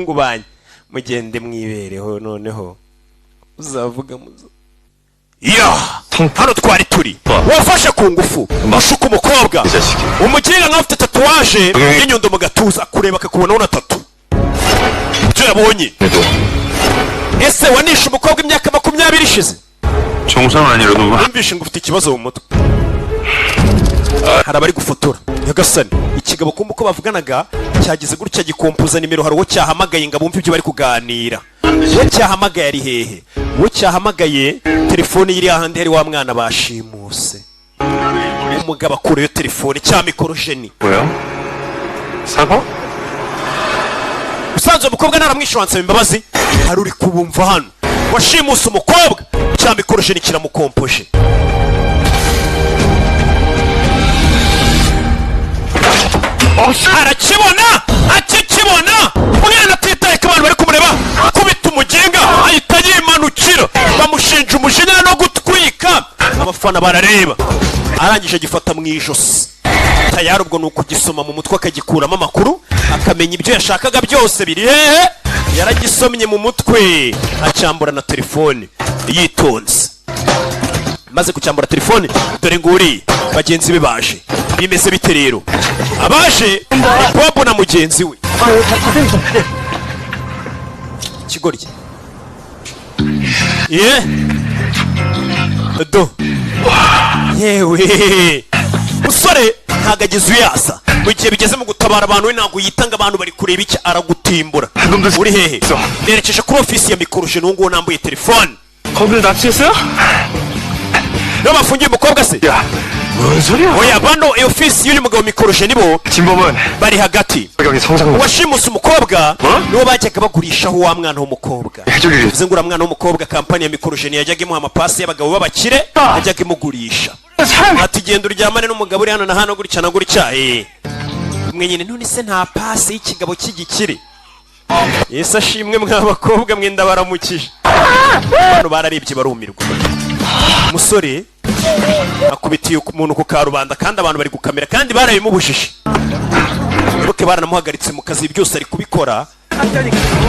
ngo banye mugende mwibereho noneho uzavuga muzo hano twari turi wafashe ku ngufu mashuka umukobwa umukinga nk'afite tatuwaje y'inyundo mu gatuza kureba akakubona una tatu ibyo yabonye ese wanishe umukobwa imyaka 20 ishize numvishe ngo ufite ikibazo mu mutwe hari abari gufotora nyagasani ikigabo kumva uko bavuganaga cyagize gutya gikompuza nimero hari uwo cyahamagaye ngo bumve ibyo bari kuganira uwo cyahamagaye ari hehe uwo cyahamagaye telefone iri ahandi hari wa mwana bashimuse umugabo akureyo telefone cya mikorojeni usanzwe umukobwa naramwishe wansaba imbabazi hari uri kubumva hano washimuse umukobwa cya mikorojeni kiramukompoje arakibona akikibona umwana atitaye ko abantu bari kumureba kubita umugenga ahita yimanukira bamushinja umujinya no gutwika abafana barareba arangije agifata mu ijosi tayari ubwo ni ukugisoma mu mutwe akagikuramo amakuru akamenya ibyo yashakaga byose biri hehe yaragisomye mu mutwe acyambura na telefone yitonze maze kucyambura telefone dore nguri bagenzi be baje bimeze bite rero abaje Bobo na mugenzi we kigorye do yewe musore ntagagize uyasa mu gihe bigeze mu gutabara abantu we ntabwo yitanga abantu bari kureba iki aragutimbura uri hehe nerekeje kuri ofisi ya mikoruje n'uwo nambuye telefone 거길 납치했어요? 너 bafungiye umukobwa se 뭔 소리야? oya bano ofisi y'uyu mugabo mikoruje nibo 진범은 bari hagati 여기 성장 washimuse umukobwa niwo bajyaga bagurishaho wa mwana w'umukobwa bivuze ngo mwana w'umukobwa kampani ya mikoruje yajyaga imuha amapasi y'abagabo b'abakire yajyaga imugurisha ati genda uryamane n'umugabo uri hano na hano gutya na gutya mwe nyine none se nta pasi y'ikigabo cy'igikire Yesu ashimwe mw'abakobwa mwenda baramukije hano bararebye barumirwa umusore akubitiye umuntu ku karubanda kandi abantu bari gukamera kandi barabimubujije buke baranamuhagaritse mu kazi byose ari kubikora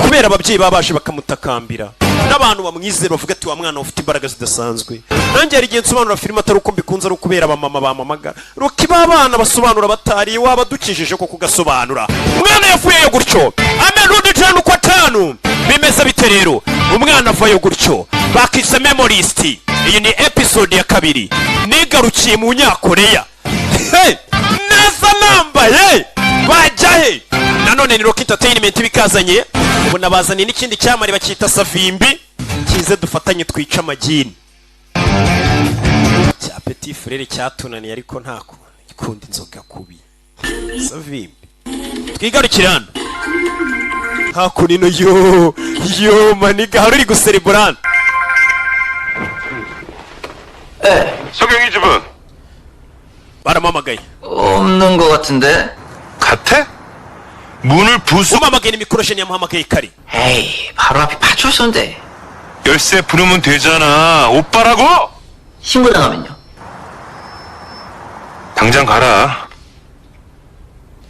kubera ababyeyi babaje bakamutakambira n'abantu bamwizera bavuga ati wa mwana ufite imbaraga zidasanzwe nanjye hari igihe nsobanura filime atari uko mbikunze ari ukubera abamama bamamaga rukiba abana basobanura batari waba dukijije ko kugasobanura umwana yavuyeyo gutyo amenudu cyane uko atanu bimeze bite rero umwana avayo gutyo bakise memorist iyi ni episode ya 2 nigarukiye mu nyakoreya neza nambaye bajyahe nanone ni Rock Entertainment bikazanye ubu nabazaniye n'ikindi cyamari bakita Savimbi kize dufatanye twica amagini cya Petit Frere cyatunaniye ariko nta kundi inzoga kubi Savimbi twigarukira hano hakunino yo maniga haruri guserebrana 석영이 집은 바람아마가이 없는 것 같은데? 같아? 문을 부수 마마게니 미크로션이 마마게이 카리 에이 바로 앞에 파출소인데 열쇠 부르면 되잖아 오빠라고? 신고당하면요? 당장 가라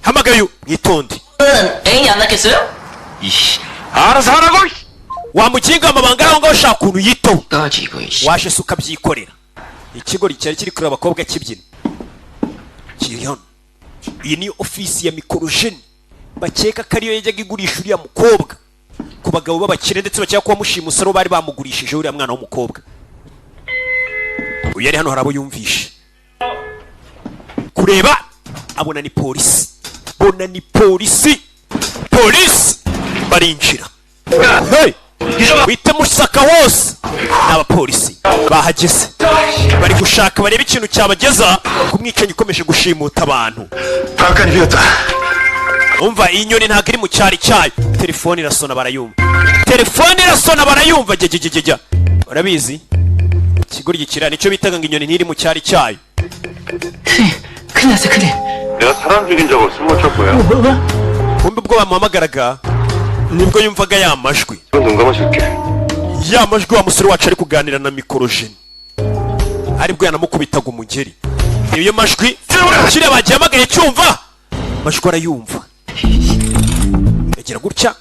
하마가유 이톤디 애인이 안 낳겠어요? 이씨 알아서 하라고 와무진가 마방가랑 거 샤쿠누 이토 까지고 이씨 와시 수캅 지코리라 ikigori cyari kiri kuri abakobwa kibyina kiriyon iyi ni ofisi ya mikorojeni bakeka ko ariyo yajyaga igurisha uriya mukobwa ku bagabo b'abakire ndetse bakeka ko wamushimusa aro bari bamugurishije uriya mwana w'umukobwa uyu yari hano hari abo yumvishe kureba abona ni polisi polisi barinjira hey wite musaka wose n'abapolisi bahageze bari gushaka bareba ikintu cyabageza ku mwicanyi ukomeje gushimuta abantu 바깥이었다 umva iyi nyoni ntabwo iri mu cyari cyayo telefone irasona barayumva jya urabizi ikigori gikira nicyo bitaga ngo inyoni ntiri mu cyari cyayo 큰일 났어 큰일 내가 사람 죽인 적 없으면 어쩔 거야 kumbe ubwo bamuhamagaraga nibwo yumvaga ya majwi 눈 감아줄게 ya majwi wa musore wacu ari kuganira na mikorojeni aribwo yanamukubitaga umugeri iyo majwi kiriya bagihamagaye cyumva majwi arayumva yagira gutya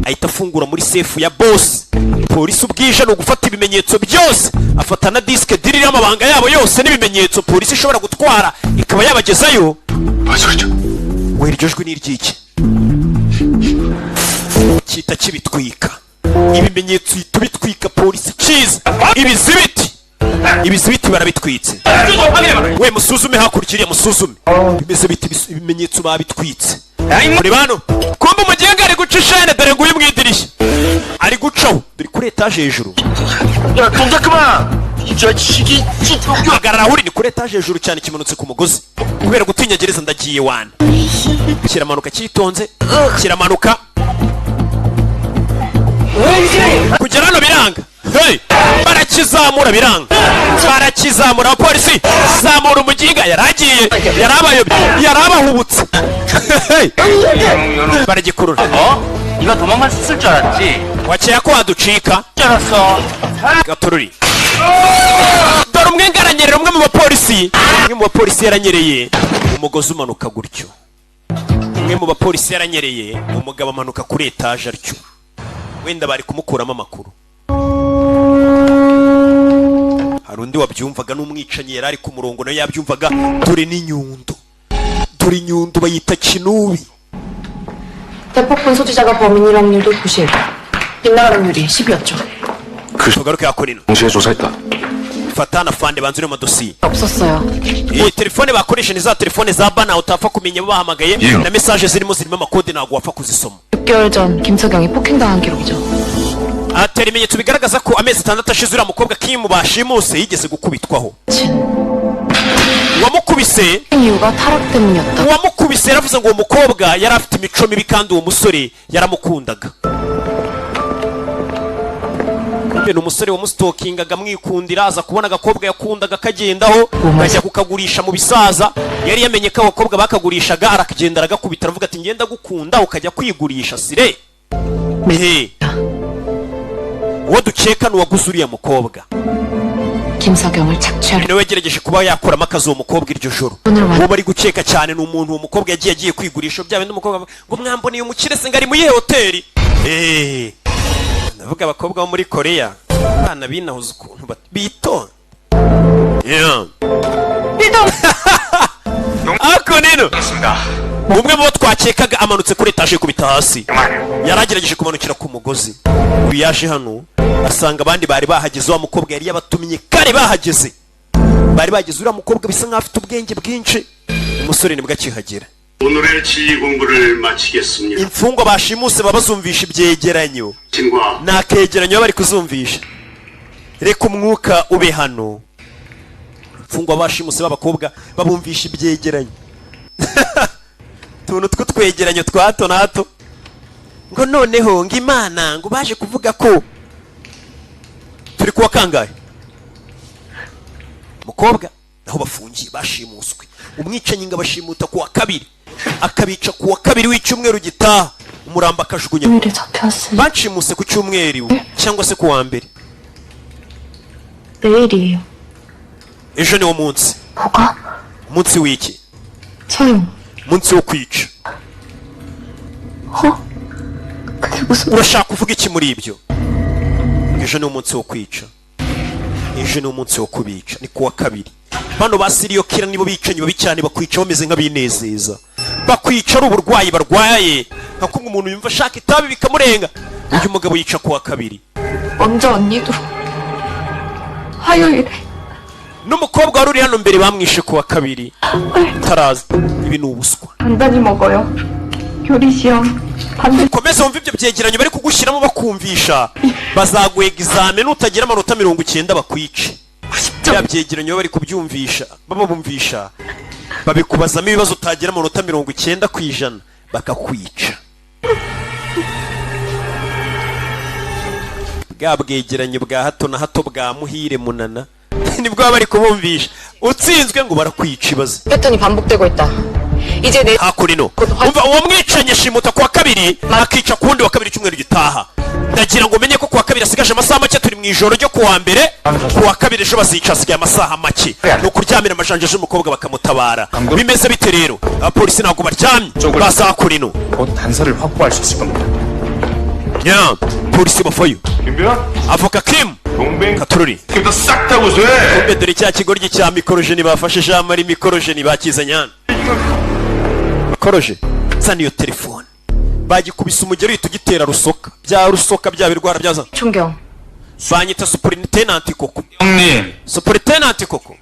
ahita afungura muri sefu ya boss. Polisi ubwije no gufata ibimenyetso byose, afata na disque dirira amabanga yabo yose n'ibimenyetso polisi ishobora gutwara ikaba yabagezayo. Iryo jwi ni iry'iki? Kita kibitwika ibimenyetso bitwika polisi kiza ibizibiti barabitwitse. We musuzume hakurikiriye musuzume bimeze biti ibimenyetso babitwitse. Muri bano kumbe umugenga ari guca ishene dore ngo uyu mwidirishya ari gucaho dore kuri etage hejuru. Agarara huri ni kuri etage hejuru cyane kimanutse ku mugozi kubera gutinya gereza ndagiye wana. Kiramanuka cyitonze kiramanuka kugera hano biranga. Hey, barakizamura biranga, barakizamura abapolisi zamura umuginga yaragiye yarabayobye yarabahubutse. Baragikurura. 네가 도망갈 수 있을 줄 알았지? Wacheya ko waducika gatururi. Dore umwe ngaranyerera umwe mu bapolisi yaranyereye umugozi umanuka gutyo. Umwe mu bapolisi yaranyereye umugabo amanuka kuri etage aryo. Wenda bari kumukuramo amakuru. Harundi wabyumvaga n'umwicanyi yarari ku murongo nayo yabyumvaga. Dore n'inyundo bayita kinubi. 대폭군 소지자가 범인일 확률도 90, 빗나가는 확률이 10이었죠. 그렇게 아코리노. 동시에 조사했다. Fatana fande banzure mu dossier. 없었어요. 이 telefone bakoresha ni za telefone za bana utapfa kumenya bahamagaye na message zirimo amakode ntago wapfa kuzisoma. 6개월 전 김석영이 폭행당한 기록이죠. Atera ibimenyetso bigaragaza ko amezi 6 ashize uriya mukobwa Kim bashimuse yigeze gukubitwaho. Wamukubise 이유가 타락 때문이었다. Wamukubise yaravuze ngo uwo mukobwa yari afite imico mibi kandi uwo musore yaramukundaga. Kumbe umusore wamustokingaga mwikundira aza kubona agakobwa yakundaga kagendaho kajya kukagurisha mu bisaza. Yari yamenye ko abakobwa bakagurishaga arakagenda aragakubita aravuga ati ngenda gukunda ukajya kwigurisha sire. Uwo dukeka n'uwaguze uriya mukobwa 김석영을 착취하려. niwe yagerageje kuba yakoramo akazi uwo mukobwa iryo joro. Uwo bari gukeka cyane n'umuntu uwo mukobwa yagiye kwigurisha byawe n'umukobwa ngo mwamboneye umukire se ngari mu ye hoteli. Ndavuga abakobwa bo muri Korea bana binahuza ukuntu bitonda. Ako nino umwe mu twakekaga amanutse kuri etage kubita hasi yaragerageje kumanukira ku mugozi. Uyu yaje hano asanga abandi bari bahageze wa mukobwa yari yabatumye kare bahageze uriya mukobwa bisa nkaho afite ubwenge bwinshi. Umusore nibwo akihagera. 오늘의 지휘 공부를 마치겠습니다. Imfungwa bashimuse babazumvisha ibyegeranyo nakegeranyo bari kuzumvisha. Reka umwuka ube hano. Imfungwa bashimuse b'abakobwa babumvisha ibyegeranyo. Tuntu tw'utwegeranyo twa hato na hato ngo noneho ngo Imana ngo baje kuvuga ko turi kuwa kangahe mukobwa naho bafungiye bashimuswe. Umwicanyi ngo abashimuta kuwa kabiri akabica kuwa kabiri w'icyumweru gitaha umuramba akajugunya. Bashimuse ku cyumweru cyangwa se kuwa mbere. 내일이에요. Ejo ni wo munsi. 뭐가? Munsi w'iki? 서영. Munsi wo kwica. 그게 무슨? Urashaka kuvuga iki muri ibyo? Ejo ni umunsi wo kwica. Ejo ni umunsi wo kubica ni kuwa kabiri. Bano basiriyo kira nibo bicanyi babi cyane bakwica bameze nk'abinezeza. Bakwica ari uburwayi barwaye nka umuntu yumva ashaka itabi bikamurenga. Uyu mugabo yica kuwa kabiri. 먼저 언니도 화요일에. N'umukobwa wari uri hano mbere bamwishe kuwa kabiri. Tarazi ibi ni ubuswa. 간단히 먹어요. 요리 시험. Komeza wumva ibyo byegeranyo bari kugushyiramo bakumvisha bazagwega examen utagira amanota 90 bakwice. Ya byegeranyo bari kubyumvisha babumvisha babikubazamo ibibazo utagira amanota 90% bakakwica. Bwa bwegeranyo bwa hato na hato bwa Muhire Munana nibwo bari kubumvisha utsinzwe ngo barakwica ibaze. 패턴이 반복되고 있다. 이제 내 hakurino umva uwo mwicanye shimuta kuwa kabiri akica kundi wa kabiri cyumweru gitaha. Ndagira ngo menye ko kuwa kabiri asigaje amasaha make turi mu ijoro ryo kuwa mbere. Kuwa kabiri ejo bazica asigaye amasaha make no kuryamira amajanja y'umukobwa bakamutabara. Bimeze bite rero abapolisi ntabwo baryamye baza hakurino 곧 단서를 확보할 수 있을 겁니다. 야 polisi bafayo 김병현? avoka kim 동맹 katururi 김도 싹 다 고소해. kumbe dore cya kigoryi cya mikorojeni bafashe jean marie mikorojeni bakizanye hano mikoroje zana iyo telefone bagikubise umugeri uhita ugitera rusoka bya rusoka bya birwara byaza 총경. banyita superintendent koko 형님. superintendent koko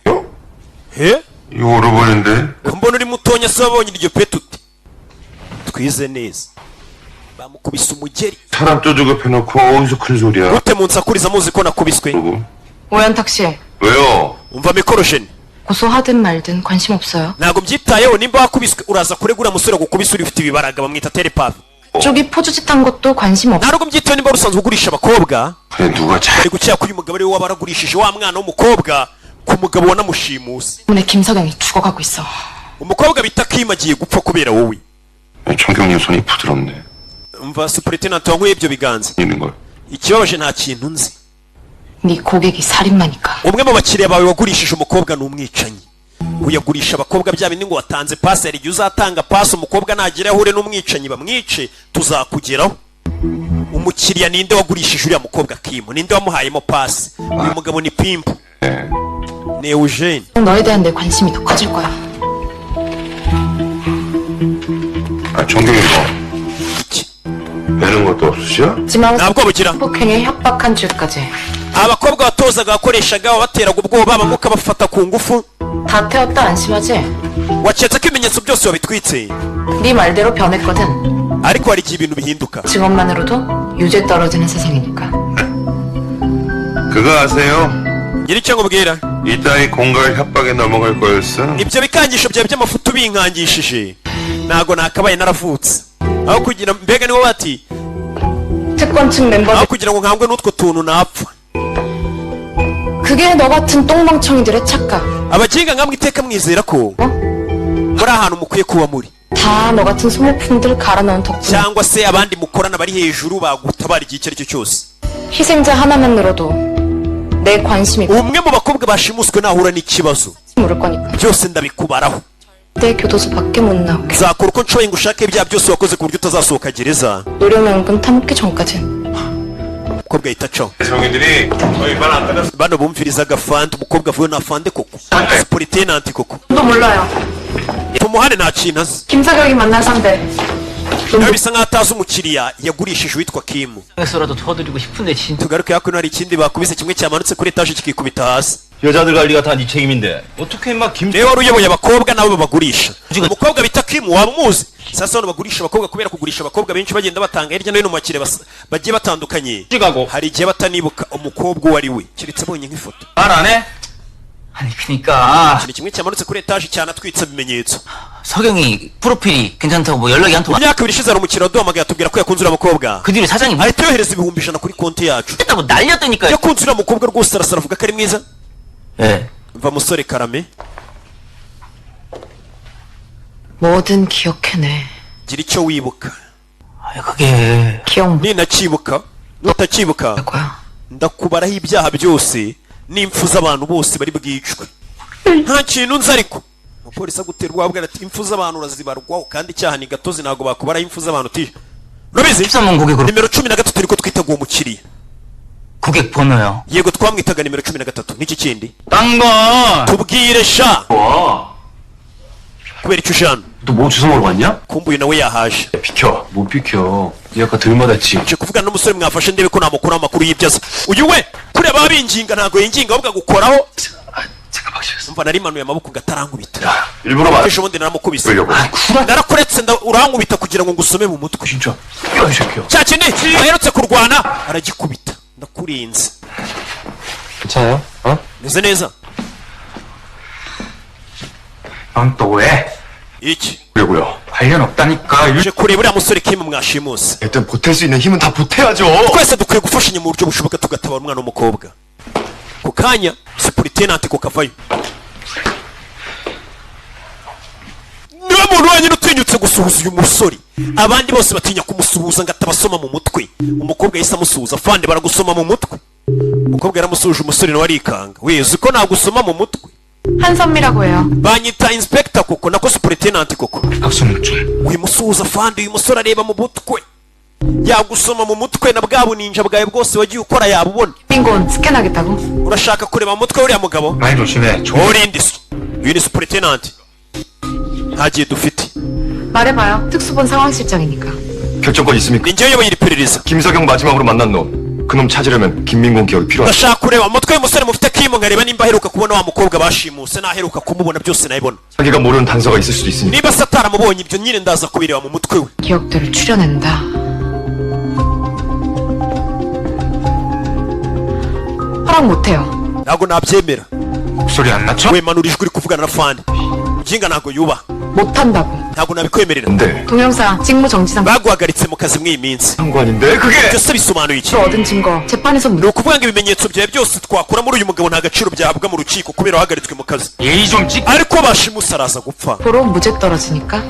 he 이거 오르버는데. ko mbona uri mutonya se wabonye iryo peti ute twize neza bamukubise umugeri 사람 쪼죽업해놓고 어디서 큰 소리야? gute munsakuriza muzi ko nakubiswe 누구? 오현탁 씨, 왜요? umva mikorojeni 고소하든 말든 관심 없어요. ntabwo mbyitayeho nimba wakubiswe uraza kurega uriya musore gukubise uri ufite ibibaraga bamwita telepath 쪽이 포주짓한 것도 관심 없어. ntabwo mbyitayeho nimba wari usanzwe ugurisha abakobwa 그래 누가 잘 ari gukeka ko uyu mugabo ari we waba waragurishije wa mwana w'umukobwa ku mugabo wanamushimuse 때문에 김석영이 죽어가고 있어. umukobwa bita kim agiye gupfa kubera wowe 총경님 손이 부드럽네. umva superintendent wankuye ibyo biganza 있는 걸. ikibabaje nta kintu nzi 네 고객이 살인마니까. umwe mu bakiriya bawe wagurishije umukobwa ni umwicanyi uyagurisha abakobwa bya bindi ngo watanze pasi hari igihe uzatanga pasi umukobwa nagera ahure n'umwicanyi bamwice tuzakugeraho umukiriya ninde wagurishije uriya mukobwa kimu ninde wamuhayemo pasi uyu mugabo ni pimpu 네. ni eugene 너에 대한 내 관심이 더 커질 거야. 아 총경님 뭐 iki 배는 것도 없으시야? 하지만 ntabwo bugira 폭행에 협박한 죄까지 abakobwa watozaga wakoreshaga wabateraga ubwoba bamwe ukabafata ku ngufu 다 태웠다 안심하지? waketse ko ibimenyetso byose wabitwitse 네 말대로 변했거든. ariko hari igihe ibintu bihinduka 증언만으로도 유죄 떨어지는 세상이니까. 그거 아세요? ngira icyo nkubwira 이따위 공갈 협박에 넘어갈 거였어. ibyo bikangisho byawe by'amafuti binkangishije ntago nakabaye naravutse aho kugira mbega niwo bati 특권 측 aho 멤버들 kugira ngo nkambwe n'utwo tuntu napfa 그게 너 같은 똥멍청이들의 착각. abaginga nkamwe iteka mwizera ko muri ahantu mukwiye kuba muri 다 너 같은 소모품들 갈아넣은 덕분에 cyangwa se abandi mukorana bari hejuru bagutabara igihe icyo ari cyo cyose 희생자 하나만으로도 내 관심이 umwe mu bakobwa bashimuswe nahura n'ikibazo 물을 거니까. byose ndabikubaraho 내 교도소 밖에 못 나오게. nzakora uko nshoboye ngo ushake ibyaha byose wakoze ku buryo utazasohoka gereza 노령연금 타먹기 전까진. umukobwa ahita acaho 성인들이 저희 말 안 따라서 bano bumvirizaga fante umukobwa avuye na fande koko superintendent koko 또 몰라요. tumuhane nta kintu azi 김사경이 만난 상대. nawe bisa nkaho atazi umukiriya yagurishije uwitwa kimu 에서라도 도와드리고 싶은데 진짜 tugaruke hakuno hari ikindi bakubise kimwe cyamanutse kuri etaje kikikubita hasi 여자들 관리가 다 네 책임인데 어떻게 막 김... rero wari uyoboye abakobwa nabo babagurisha umukobwa bita kimu waba umuzi sasa hano bagurisha abakobwa kubera kugurisha abakobwa benshi bagenda batanga hirya no hino mu bakire bagiye batandukanye 가고 hari igihe batanibuka umukobwa uwo ari we keretse abonye nk'ifoto 말 안 해? 아니 그니까 ikintu kimwe cyamanutse kuri etaje cyane atwitse ibimenyetso 석영이 프로필이 괜찮다고 뭐 연락이 한 통. mu myaka ibiri ishize hari umukiriya waduhamagaye atubwira ko yakunze uriya mukobwa 그 뒤에 사장이 ahita yohereza ibihumbi 100 kuri konti yacu 했다고 난리였다니까요. yakunze uriya mukobwa rwose arasara avuga ko ari mwiza 예. mva musore karame 뭐든 기억해내. gira icyo wibuka 아 그게 기억 못 ninakibuka nutakibuka 할 거야. ndakubaraho ibyaha byose n'impfu z'abantu bose bari bwicwe nta kintu nzi ariko umupolisi agutera urwabwa ati impfu z'abantu urazibarwaho kandi icyaha ni gatozi ntabwo bakubaraho impfu z'abantu uti urabizi 13번 고객으로 nimero 13 niko twitaga uwo mukiriya 고객 번호요. yego twamwitaga nimero 13 n'iki kindi 딴건 tubwire sha 와, kubera icyo ujana 너뭐 주워 먹으러 왔냐? kumbuye nawe yahaje 비켜 못 비켜 네 아까 들맞았지 nje kuvugana n'umusore mwafashe ndebe ko namukuraho amakuru y'ibyaza uyu we kuriya baba binginga ntabwo yinginga ahubwo agukoraho 아 잠깐만 시켰어 mva narimanuye amaboko ngatarankwita 야 일부러 말 ejo bundi naramukubise 그러려고. narakuretse urankubita kugira ngo ngusome mu mutwe 진짜 야이 새끼야 cya kindi aherutse kurwana aragikubita ndakurinze 괜찮아요? 어? meze neza 넌 또 왜? iki 그러고요. 관련 없다니까 uje kureba uriya musore kimu mwashimuse 일단 보탤 수 있는 힘은 다 보태야죠. twese dukwiye gufashanya mu buryo bushoboka tugatabara umwana w'umukobwa ku kanya superintendent kukavayo niwe muntu wenyine utinyutse gusuhuza uyu musore abandi bose batinya kumusuhuza ngo atabasoma mu mutwe umukobwa yahise amusuhuza fande baragusoma mu mutwe umukobwa yaramusuhuje umusore nawe arikanga we uzi ko nagusoma mu mutwe 한선미라고 해요. banyita inspector koko nako superintendent koko 박수는 좀 uyu musuhuza fande uyu musore areba mu mutwe yagusoma mu mutwe na bwa buninja bwawe bwose wagiye ukora yabubona. 민곤 스캔하겠다고? urashaka kureba mu mutwe uriya mugabo? 많이 조심해. urinde so uyu ni superintendent. nta gihe dufite. 말해봐요. 특수본 상황실장이니까. 결정권 있습니까? ni njyewe uyoboye iri perereza. 김석영 마지막으로 만난 놈. 그놈 찾으려면 김민곤 기억이 필요하다. ndashaka kureba mu mutwe w'umusore mufite kimu nkareba nimba aheruka kubona wa mukobwa bashimuse naheruka kumubona byose nabibona. 자기가 모르는 단서가 있을 수도 있으니까. niba se ataramubonye ibyo nyine ndaza kubireba mu mutwe we. 기억들을 추려낸다. 허락 못해요. ntabwo nabyemera. 목소리 안 낮춰? wemanura ijwi uri kuvugana na fani. jinga ntabwo yubaha. 못한다고. ntabwo nabikwemerera. 근데 동영사 직무정지상. baguhagaritse mu kazi mw'iyi minsi. 상관인데 그게. byose bisobanuye iki? 로 얻은 증거 재판에서 ni ukuvuga ngo ibimenyetso byawe byose twakura muri uyu mugabo nta gaciro byahabwa mu rukiko kubera wahagaritswe mu kazi. 예의 좀 찍. ariko bashimuse araza gupfa. 도로 무죄 떨어지니까.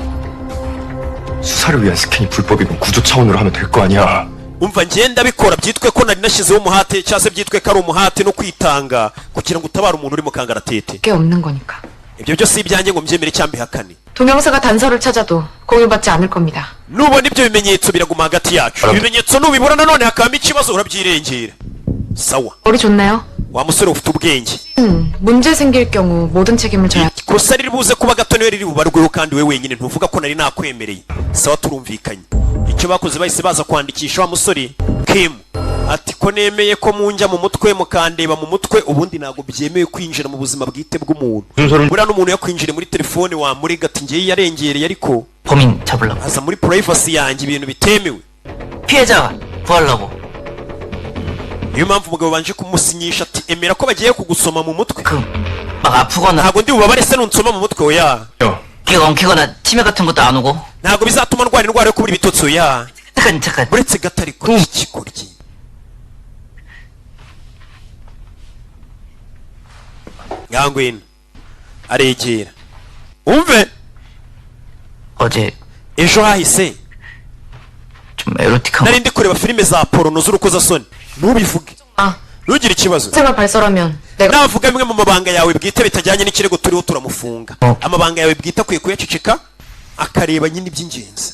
수사를 위한 스캔이 불법이면 구조 차원으로 하면 될 거 아니야. umva ngenda bikora byitwe ko nari nashyizeho umuhate cyangwa se byitwe ko ari umuhate no kwitanga kugira ngo utabare umuntu uri mu kangaratete. 게 없는 거니까. ibyo byose ibyanjye ngo mbyemere cyangwa mbihakane. 동영사가 단서를 찾아도 공유받지 않을 겁니다. nubona ibyo bimenyetso biraguma hagati yacu. ibimenyetso nubibura nanone hakabamo ikibazo urabyirengera. sawa 머리 좋네요. wa musore ufite ubwenge. 문제 생길 경우 모든 책임을 져야. kosa riri buze kuba gato niwe riri bubarweho kandi we wenyine ntuvuga ko nari nakwemereye. sawa turumvikanye. icyo bakoze bahise baza kwandikisha wa musore Kim ati ko nemeye ko munjya mu mutwe mukandeba mu mutwe ubundi ntabwo byemewe kwinjira mu buzima bwite bw'umuntu. buriya n'umuntu yakwinjire muri telefone wamurega ati ngewe yarengereye ariko 범인 잡으려고. aza muri privacy yanjye ibintu bitemewe. 피해자 구하려고. niyo mpamvu umugabo banje kumusinyisha ati emera ko bagiye kugusoma mu mutwe. 그 막 아프거나 ntabwo ndi bubabare se nunsoma mu mutwe oya. 기가 엉키거나 치매 같은 것도 안 오고. ntabwo bizatuma ndwara indwara yo kubura ibitotsi oya. 잠깐. uretse gato ariko ikigoryi. ngangwino aregera umve. 어제 ejo hahise 좀 에로틱한 nari ndi kureba filime za porono z'urukozasoni. ntubivuge 아, ntugire ikibazo. 생활 발설하면 내가 navuga bimwe mu mabanga yawe bwite bitajyanye n'ikirego turiho turamufunga. amabanga yawe bwite akwiye kuyaceceka akareba nyine iby'ingenzi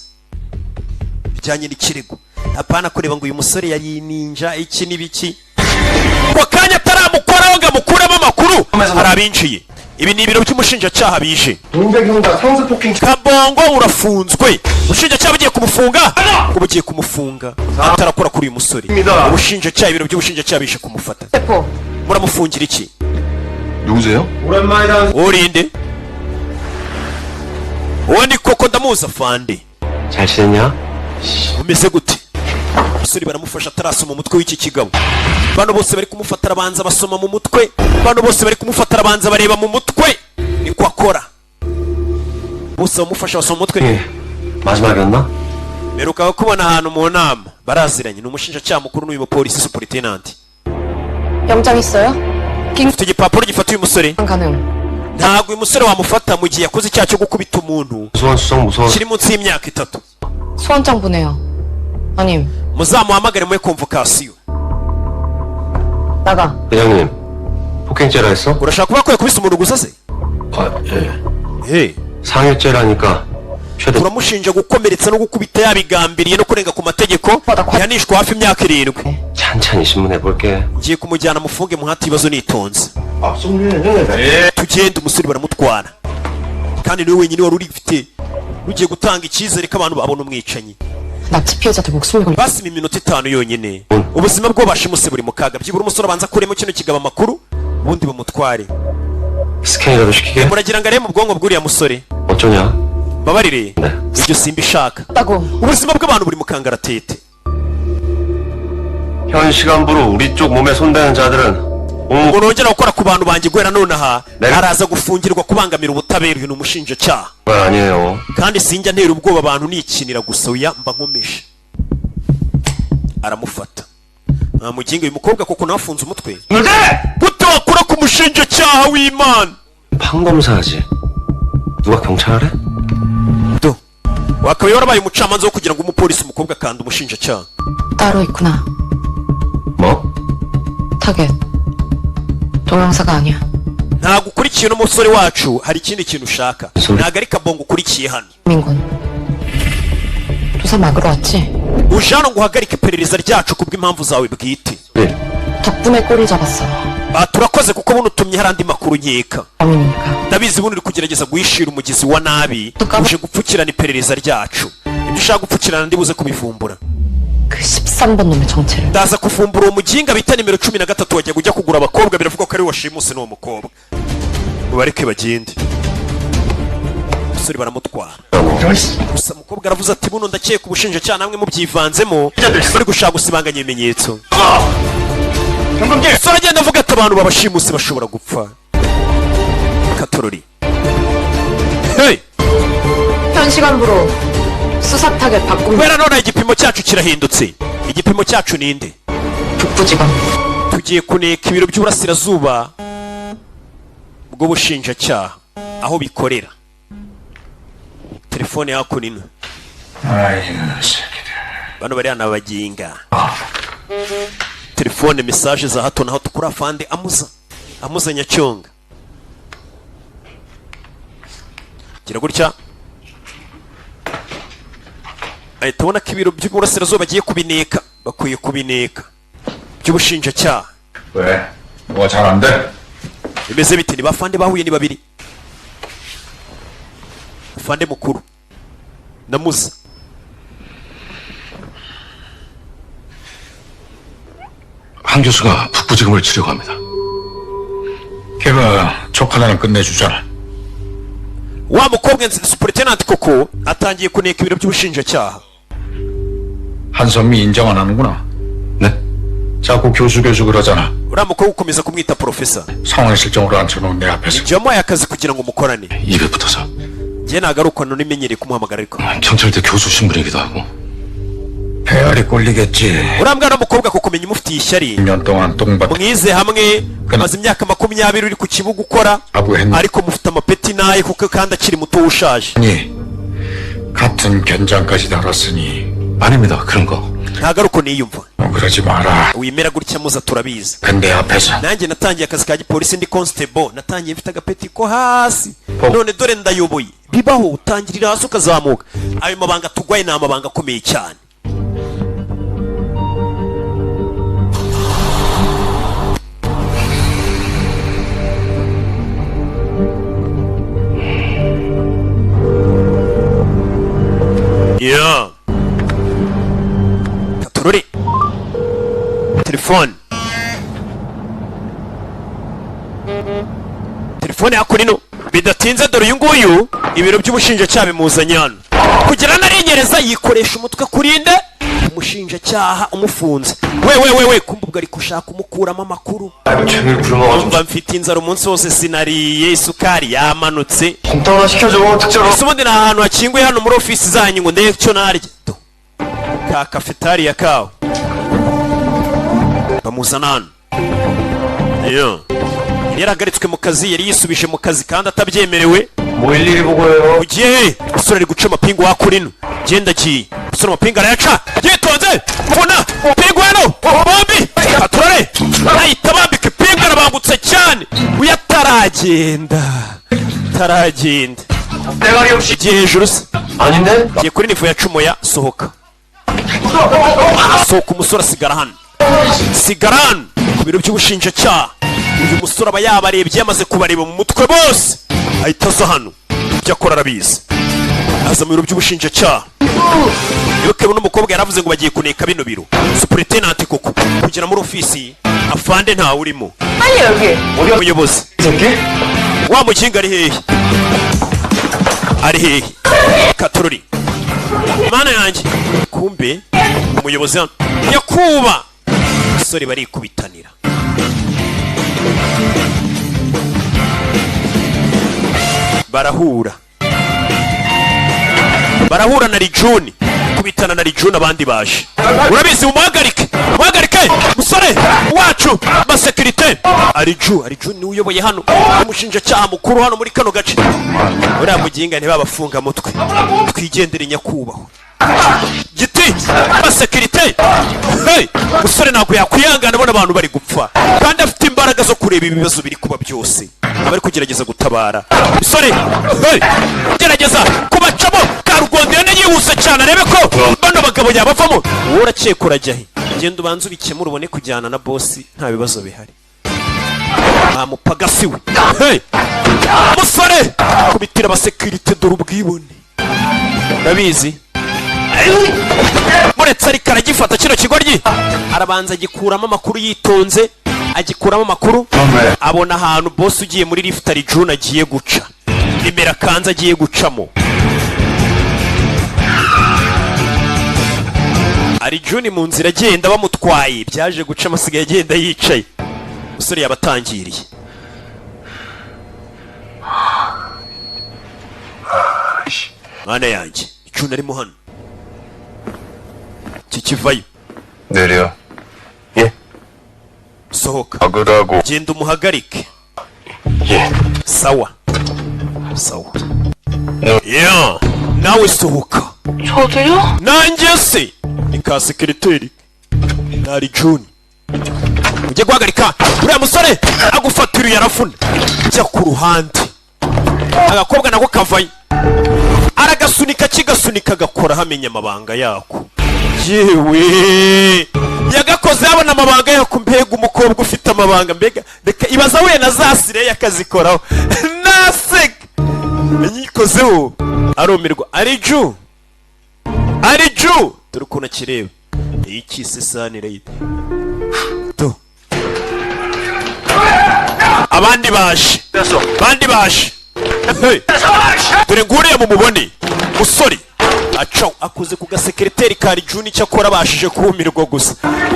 bijyanye n'ikirego. apana kureba ngo uyu musore yari ninja iki n'ibiki ko kanya ataramukoraho ngo amukuremo amakuru. hari abinjiye. ibi ni ibiro by'umushinjacyaha bije. kabongo urafunzwe. ubushinjacyaha bugiye kumufunga ngo bugiye kumufunga atarakora kuri uyu musore. ubushinjacyaha ibiro by'ubushinjacyaha bije kumufata. 대포. muramufungira iki? 누구세요? urinde uwo ni koko ndamuzi afande. 잘 지냈냐? umeze gute? umusore baramufasha atarasoma umutwe w'iki kigabo. bano bose bari kumufata arabanza basoma mu mutwe. bano bose bari kumufata arabanza bareba mu mutwe. niko akora. bose bamufasha basoma umutwe. 마지막이었나? meruka kubona ahantu mu nama baraziranye. ni umushinjacyaha mukuru n'uyu mupolisi superintendent. 영장 있어요? ufite igipapuro gifata uyu musore? 가능. ntabwo uyu musore wamufata mu gihe yakoze icyaha cyo gukubita umuntu 무서운 수정 무서운. kiri munsi y'imyaka 3. 소환장 보내요. 아님, muzamuhamagare muri konvokasiyo. 나가. 회장님, 폭행죄라 했어? urashaka kuba ko yakubise umuntu gusa se? 아, 예. hey. 상해죄라니까 최대. turamushinja gukomeretsa no gukubita yabigambiriye no kurenga ku mategeko. yahanishwa hafi imyaka 7. 찬찬히 신문해 볼게. ngiye kumujyana mufunge muhate ibibazo nitonze. 아, 송유는 tugende umusore baramutwara kandi niwe wenyine wari urifite ugiye gutanga icyizere ko abantu babona umwicanyi. 납치 피해자들 목숨이 걸려. basima iminota 5 yonyine. ubuzima bwo bashimuse buri mu kaga. byibura umusore abanza kuremo kino kigaba amakuru ubundi bamutware. 스캔이라도 시키게. muragira ngo arebe mu bwonko bw'uriya musore. 어쩌냐? babarire ibyo simbishaka. 따고. ubuzima bw'abantu buri mu kangaratete. 현 시간부로 우리 쪽 몸에 손대는 자들은 ngo nongera gukora ku bantu banjye guhera nonaha 네. araza gufungirwa kubangamira ubutabera. uyu ni umushinjacyaha 아니에요. kandi sinjya ntera ubwoba abantu nikinira gusa oya mba nkomeje. aramufata mugingo uyu mukobwa koko nafunze umutwe. gute wakora ku mushinjacyaha w'Imana? 판검사지. 누가 경찰을 해? do wakabaye warabaye umucamanza wo kugira ngo umupolisi umukobwa kandi umushinjacyaha. 따로 있구나. 뭐? 타겟. 동영사가 아니야. ntabwo ukurikiye n'umusore wacu hari ikindi kintu ushaka. Sorry. ntabwo ari kabongo ukurikiye hano. 민군. 수사 막으러 왔지? uje hano ngo uhagarike iperereza ryacu kubw'impamvu zawe bwite. 덕분에 꼬리 잡았어. turakoze kuko buno utumye hari andi makuru nkeka. 범인이니까. ndabizi buno uri kugerageza guhishira umugizi wa nabi uje gupfukirana iperereza ryacu. ibyo ushaka gupfukirana ndibuze kubivumbura. 그 13번 놈의 정체를. ndaza kuvumbura uwo muginga bita nimero 13 wajya kujya kugura abakobwa biravugwa ko ari washimuse n'uwo mukobwa. mubareke bagende. umusore baramutwara. gusa umukobwa aravuze ati buno ndakeka ubushinjacyaha namwe mubyivanzemo muri gushaka gusibanganya ibimenyetso. umusore agenda avuga ati abantu babashimuse bashobora gupfa. katorori. hey! 현 시간부로 수사 타겟 바꿉니다. kubera none igipimo cyacu kirahindutse. igipimo cyacu ninde? 북부지검. tugiye kuneka ibiro by'uburasirazuba bw'ubushinjacyaha aho bikorera. telefone yako nino. bano bari hano abaginga. telefone message za hato na hato kuri afande amuza nyacyonga. gira gutya ahita ubona ko ibiro by'uburasirazuba bagiye kubineka. bakwiye kubineka by'ubushinjacyaha. 왜? 뭐가 잘 안 돼? bimeze bite? ni bafande bahuye ni babiri. afande mukuru namuza. 한 교수가 북부지검을 치려고 합니다. 걔가 조카나는 끝내주잖아. wa mukobwa superintendent koko atangiye kuneka ibiro by'ubushinjacyaha. 한선미 인정 안 하는구나. 네? 자꾸 교수 그러잖아. uriya mukobwa ukomeza kumwita profesa. 상황 실정으로 앉혀놓은 내 앞에서. njye wamuhaye akazi kugira ngo mukorane. 입에 붙어서. njye nagaruka none imenyereye kumuhamagara ariko. 경찰대 교수 신분이기도 하고. 배알이 꼴리겠지. uriya mwana w'umukobwa kukumenya umufitiye ishyari. 2년 동안 똥밭. mwize hamwe maze imyaka 20 uri ku kibuga ukora ariko mufite amapeti naye kuko kandi akiri muto ushaje. 아니 같은 견장까지 달았으니. 아닙니다. 그런 거. ntagaruko niyumva. 그러지 마라. wimera gutya muza turabizi. 근데 앞에서. nanjye natangiye akazi ka gipolisi ndi constable. natangiye mfite agapeti ko hasi. none dore ndayoboye. bibaho utangirira hasi ukazamuka. ayo mabanga tugwaye ni amabanga akomeye cyane. Yeah. Katorori. Telefone. Telefone yako nino. Bidatinze dore uyu nguyu ibiro by'ubushinjacyaha bimuzanye hano. Kugira narenyereza yikoresha umutwe kurinde umushinjacyaha umufunze. we kumbubwa ari kushaka umukuramo amakuru. 쟤를 불러가지고 mba mfite inzara umunsi wose sinariye isukari yamanutse. 곰탕 하나 시켜줘. 특제로. ese ubundi ni ahantu hakinguye hano muri ofisi zanyu ngo ndebe icyo narya. ka kafetariya kawe bamuzana hano. iyo yari yarahagaritswe mu kazi, yari yisubije mu kazi kandi atabyemerewe. 뭐 일일이 보고요. ugiye umusore ari guca amapingu wakurino. genda agiye umusore amapingu arayaca. yitonze mbona pingu hano bombi aturare ahita bambika ipingu arabangutse cyane. uyataragenda taragenda 대가리 없이. igihe hejuru se 아닌데? giye kuri nivo ya cumoya sohoka umusore asigara hano ku biro by'ubushinjacyaha. uyu musore aba yabarebye yamaze kubareba mu mutwe bose ahita aza hano. ibyo akora arabizi. aza mu biro by'ubushinjacyaha. yokewe n'umukobwa yaravuze ngo bagiye kuneka bino biro. superintendent koko kugera muri ofisi afande ntawe urimo. umuyobozi wa mukinga ari hehe? ari hehe? katorori mana yanjye. kumbe umuyobozi hano nyakuba abasore barikubitanira. barahura na Rijuni. kubitana na Rijuni abandi baje. urabizi umuhagarike musore wacu amasekirite. Rijuni niwe uyoboye hano umushinjacyaha mukuru hano muri kano gace. uriya muginga ntibabafunga mutwe twigendere nyakubahwa. giti abasekirite hey musore ntabwo yakwihangana abona abantu bari gupfa kandi afite imbaraga zo kureba ibibazo biri kuba byose abari kugerageza gutabara musore hey gerageza kubacamo karugondera yihuse cyane arebe ko bano bagabo yabavamo wowe urakeka urajya he genda ubanze ubikemura ubone kujyana na bosi nta bibazo bihari mupagasi we hey musore kubitira abasekirite dore ubwibone ndabizi muretse ariko aragifata kino kigoryi arabanza agikuramo amakuru yitonze agikuramo amakuru abona ahantu bosi ugiye muri lift ari June agiye guca nimera kanza agiye gucamo ari June mu nzira agenda bamutwaye byaje guca amasigaye agenda yicaye musore yabatangiriye mana yanjye June arimo hano kikivayo 내려. 예. sohoka 박으라고. genda umuhagarike 예. sawa sawa yeah nawe sohoka 저도요? nanjye se ni ka sekiriteri nari June ujye guhagarika uriya musore agufatira yarafuna jya ku ruhande agakobwa nako kavayo aragasunika kigasunika gakora hamenya amabanga yako yewe yagakoze yabona amabanga yako mbega umukobwa ufite amabanga mbega reka ibaza we na zasire yakazikoraho naseka nyikozeho aromirwa ari June dore ukuntu akireba iki se sanire yite to abandi baje hey dore nguriye mu mubone musore acaho akoze ku gasekreteri ka June icyo akora bashije kumirwa gusa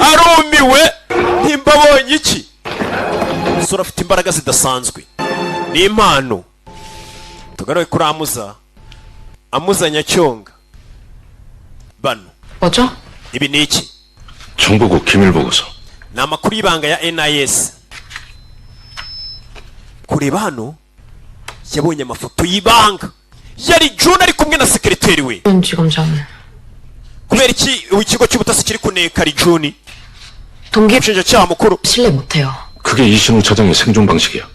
arumiwe ntimbabonye iki musore afite imbaraga zidasanzwe ni impano tugaruye kuri amuzanya cyonga bano 뭐죠? ibi ni iki 정보국 기밀 보고서. ni amakuru y'ibanga ya NIS kureba hano yabonye amafoto y'ibanga yari June ari kumwe na sekreteri we 현지검장 kubera iki ikigo cy'ubutasi kiri kuneka ari June 동기 umushinjacyaha mukuru 신뢰 못해요. 그게 이신우 차장의 생존 방식이야.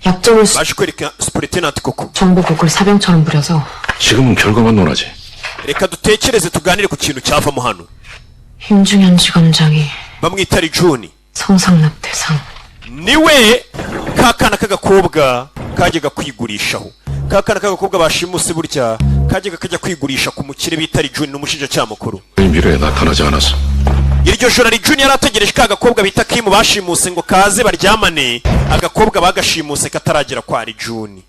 약점을 baje kwereka superintendent koko 정보국을 사병처럼 부려서 지금은 결과만 논하지. reka dutekereze tuganire ku kintu cyavamo hano 임중현 지검장이 bamwita ari June 성상납 대상. niwe kakana k'agakobwa kajyaga kwigurishaho kakana k'agakobwa bashimuse burya kajyaga kajya kwigurisha ku mukire bita ari June n'umushinjacyaha mukuru 미래에 나타나지 않았어. iryo joro ari June yarategereje ka gakobwa bita Kim bashimuse ngo kaze baryamane agakobwa bagashimuse kataragera kwa ari June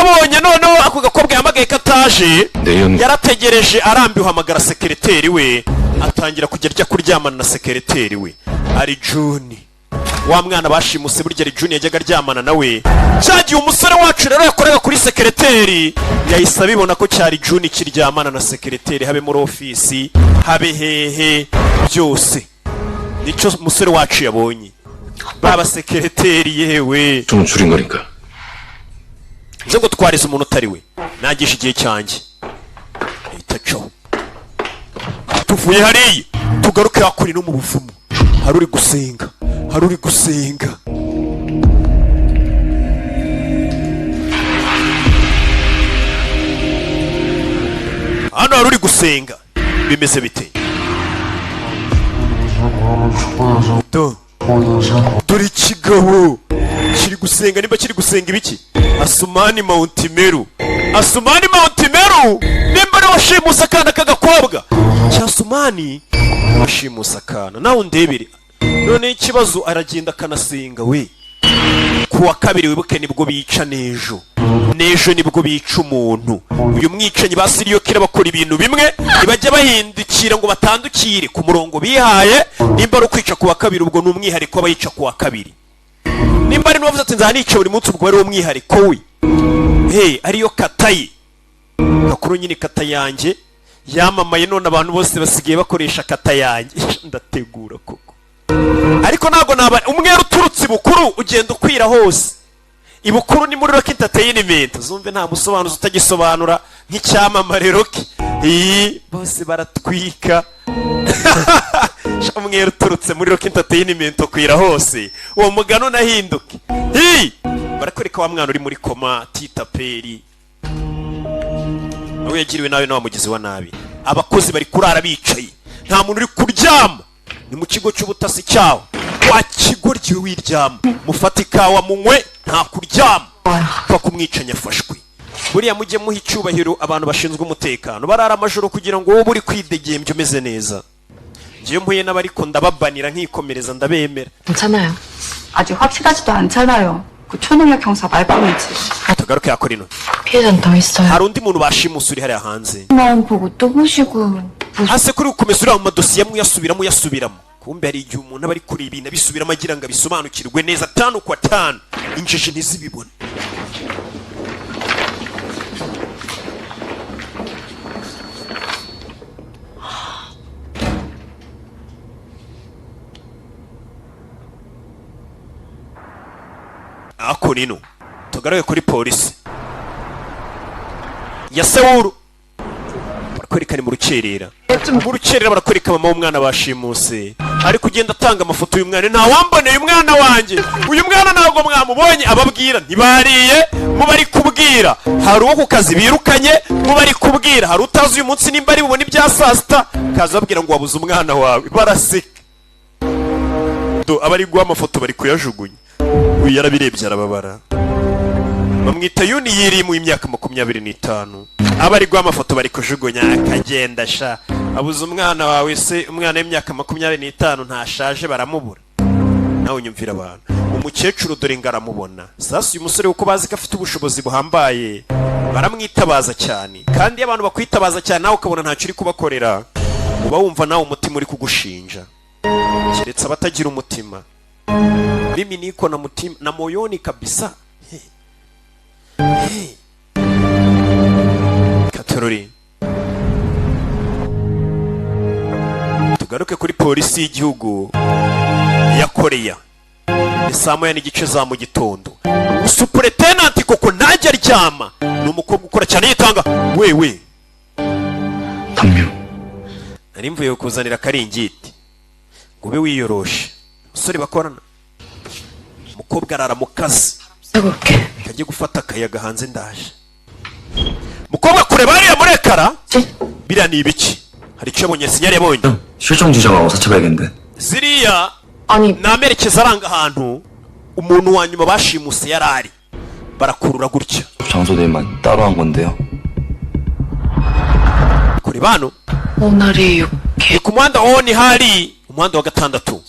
abonye noneho ako gakobwa yamagaye kataje yarategereje arambiwe hamagara sekreteri we atangira kujya rya kuryamana na sekreteri we ari June wa mwana bashimuse burya ari June yajyaga aryamana nawe cyagiye umusore wacu rero yakoraga kuri sekreteri yahise abibona ko cyari June kiryamana na sekreteri habe muri ofisi habe hehe byose nicyo umusore wacu yabonye baba sekreteri yewe 좀 줄인 거니까. nze ngo twarize umuntu utari we nagisha igihe cyanjye itaco tuvuye hariya tugaruke hakuri no mu buvumo hari uri gusenga hano hari uri gusenga bimeze bite dore ikigabo kiri gusenga nimba kiri gusenga ibiki Asumani Mount Meru nimba ari washimusa akana k'agakobwa cyasumani washimusa akana nawe undebere none ikibazo aragenda akanasenga we kuwa kabiri wibuke nibwo bica nejo nibwo bica umuntu uyu mwicanyi basiriyo kira bakora ibintu bimwe ntibajya bahindukira ngo batandukire ku murongo bihaye nimba ari ukwica kuwa kabiri ubwo n'umwihariko abayica kuwa kabiri nimba ari n'uwavuze ati nzanica buri munsi ubwo ari wo mwihariko we ariyo kataye gakuru nyine kata yanjye yamamaye none abantu bose basigaye bakoresha kata yanjye ndategura koko ariko ntago naba umwere uturutse bukuru ugenda ukwira hose ibukuru ni muri Rock Entertainment uzumve nta musobanuzi utagisobanura nk'icyamamare Rock bose baratwika umweru uturutse muri Rock Entertainment ukwira hose uwo mugano nahinduke barakwereka wa mwana uri muri koma Tita Peri nawe yagiriwe nawe n'abamugizi wa nabi abakozi bari kurara bicaye nta muntu uri kuryama ni mu kigo cy'ubutasi cyawo wa kigo ryiwe wiryama mufata ikawa munywe nta kuryama pfa kumwicanya afashwe buriya mujye muha icyubahiro abantu bashinzwe umutekano barara amajoro kugira ngo wowe uri kwidegembya umeze neza ngiye mpuye n'abariko ndababanira nkikomereza ndabemera 괜찮아요. 아직 확실하지도 않잖아요. 그 초능력 형사 말뿐이지. tugaruke yakora ino 피해자는 더 있어요. hari undi muntu bashimusuri hariya hanze 마음 보고 또 보시고. hase kuri ukomeza uriya mu madosiye yasubiramo kumbe hari igihe umuntu aba ari kuri ibintu abisubiramo agira ngo abisobanukirwe neza 5 kwa 5 injiji ntizibibone ako nino tugaruke kuri polisi ya Sewuru barakwereka mu rukerera barakwereka mama w'umwana bashimuse ari kugenda atanga amafoto y'umwana nta wamboneye umwana wanjye uyu mwana ntabwo mwamubonye ababwira ntibariye mu bari kubwira hari uwo ku kazi birukanye mu bari kubwira hari utazi uyu munsi nimba ari bubone ibya saa sita kaza babwira ngo wabuze umwana wawe baraseka abari guha amafoto bari kuyajugunya uyu yarabirebye arababara bamwita Yuni yiri mu imyaka 25 abari guha amafoto bari kujugunya akagenda sha abuze umwana wawe se umwana w'imyaka 25 ntashaje baramubura nawe unyumvira abantu umukecuru dore ngaramubona sasa uyu musore uko bazi ko afite ubushobozi buhambaye baramwitabaza cyane kandi abantu bakwitabaza cyane nawe ukabona ntacyo uri kubakorera uba wumva nawe umutima uri kugushinja keretse abatagira umutima mimi niko na mutima na moyoni kabisa Katorori tugaruke kuri polisi y'igihugu ya Korea ni saa moya n'igice za mu gitondo Superintendent koko ntajya aryama ni umukobwa ukora cyane yitanga wewe 당뇨. nari mvuye kuzanira karingiti ngo ube wiyoroshe umusore bakorana umukobwa arara mu kazi 해볼게. kajye gufata akayaga hanze ndaje mukobwa kureba hariya muri ekara biriya ni ibiki hari icyo yabonye sinyari yabonye 실종 지정하고 사쳐봐야겠는데. ziriya 아니, namerekeza aranga ahantu umuntu wa nyuma bashimuse yarari barakurura gutya 장소 대만 따로 한 건데요. kureba hano 오늘이 ni ku muhanda ni hari umuhanda wa 6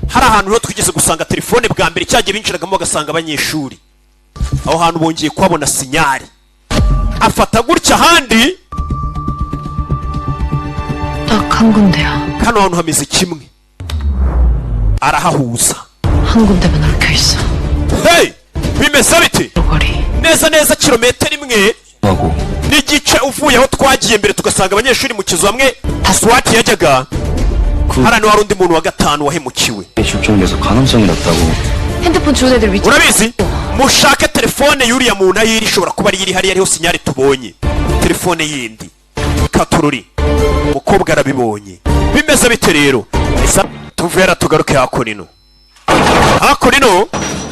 hari ahantu rero twigeze gusanga telefone bwa mbere cyagiye binjiragamo bagasanga abanyeshuri aho hantu bongeye kuhabona sinyari afata gutya ahandi 딱 한 군데야. hano hantu hameze kimwe arahahuza 한 군데만 얽혀 있어. hey bimeze bite 거리. neza kilometero imwe 하고 n'igice uvuye aho twagiye mbere tugasanga abanyeshuri mu kizu hamwe swati yajyaga hano hari undi muntu wa 5 wahemukiwe 실종돼서 가능성이 낮다고. 핸드폰 주운 애들 위치. urabizi mushake telefone y'uriya muntu ayiri ishobora kuba ari iri hariya ariho sinyari tubonye telefone yindi Katorori umukobwa arabibonye bimeze bite rero tuvera tugaruke hakurino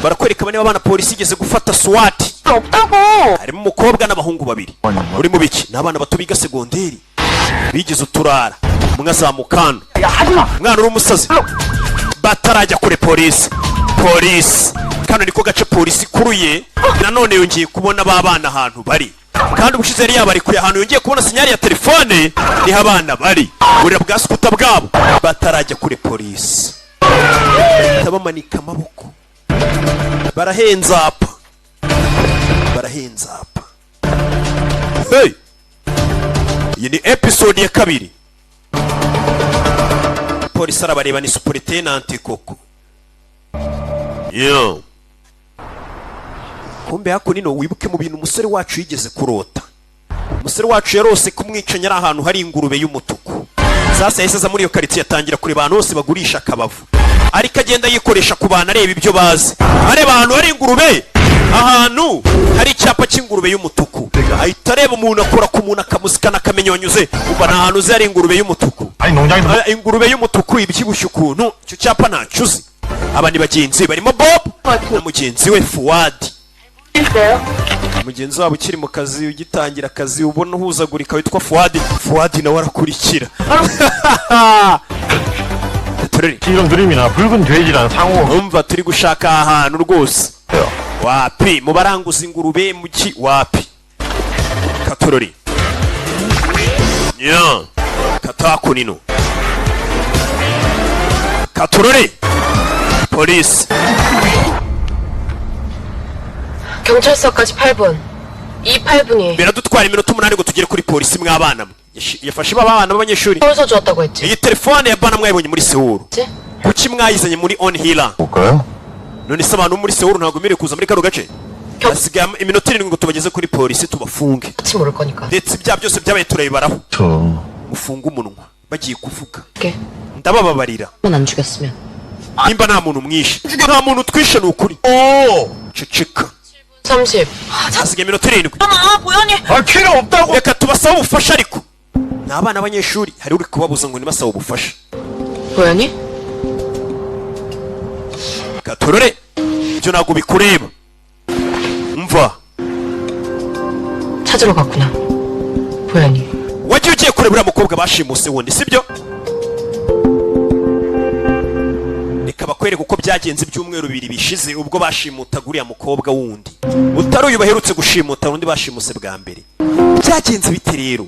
barakwereka bane babana polisi igeze gufata swati 없다고. harimo umukobwa n'abahungu babiri uri mu biki n'abana bato biga segonderi bigize uturara umwe azamukana umwana uri umusazi batarajya kure polisi kano niko gace polisi kuruye nanone yongeye kubona babana ahantu bari kandi ubushize yari yabarikuye ahantu yongeye kubona sinyari ya telefone niho abana bari burira bwa skuta bwabo batarajya kure polisi tabamanika amaboko barahenzapa hey iyi ni episode ya 2 polisi arabareba ni Superintendent koko yo kumbe hakunino wibuke mu bintu umusore wacu yigeze kurota umusore wacu yarose kumwicanya ari ahantu hari ingurube y'umutuku sasa yahise muri iyo quartier yatangira kure abantu bose bagurisha akabavu ariko agenda yikoresha ku bantu areba ibyo bazi areba ahantu hari ingurube ahantu hari icyapa cy'ingurube y'umutuku ahita areba umuntu akora ku muntu akamusikana akamenya wanyuze umva nta hantu uzi hari ingurube y'umutuku ingurube y'umutuku ibyibushye ukuntu icyo cyapa ntacyo uzi aba ni bagenzi barimo Bob na mugenzi we Fuadi mugenzi wabo ukiri mu kazi ugitangira akazi ubona uhuzagurika witwa Fuadi nawe arakurikira 이런 그림이나 붉은 돼지란 상호 umva turi gushaka ahantu rwose wapi mu baranguza ingurube muki wapi katorori ya katako nino katorori polisi 경찰서까지 8분. 이 8분이 biradutwara iminota 8 ngo tugere kuri polisi mw'abana yafashe abana b'abanyeshuri 서울서 주었다고 했지. iyi telefone ya bana mwayibonye muri Seoul 그치? kuki mwayizanye muri On Hila 볼까요? none se abantu muri Seoul ntabwo mere kuza muri kano gace hasigaye iminota 7 ngo tubageze kuri polisi tubafunge 같이 모를 거니까. ndetse ibya byose byabaye turabibaraho 저 mufunga umunwa bagiye kuvuga 이게 ndabababarira 안 죽였으면. nimba nta muntu mwishe nta muntu twishe ni ukuri ceceka 30. hasigaye iminota 7 아, 보현이. 필요 없다고 reka tubasabe ubufasha ariko ni abana b'abanyeshuri hari uri kubabuza ngo nibasabe ubufasha 보현이? katorore ibyo ntabwo bikureba mva 찾으러 갔구나. 보현이. wagiye ugiye kureba uriya mukobwa bashimuse wundi sibyo reka bakwereka uko byagenze ibyumweru 2 bishize ubwo bashimutaga uriya mukobwa wundi utari uyu baherutse gushimuta undi bashimuse bwa mbere byagenze bite rero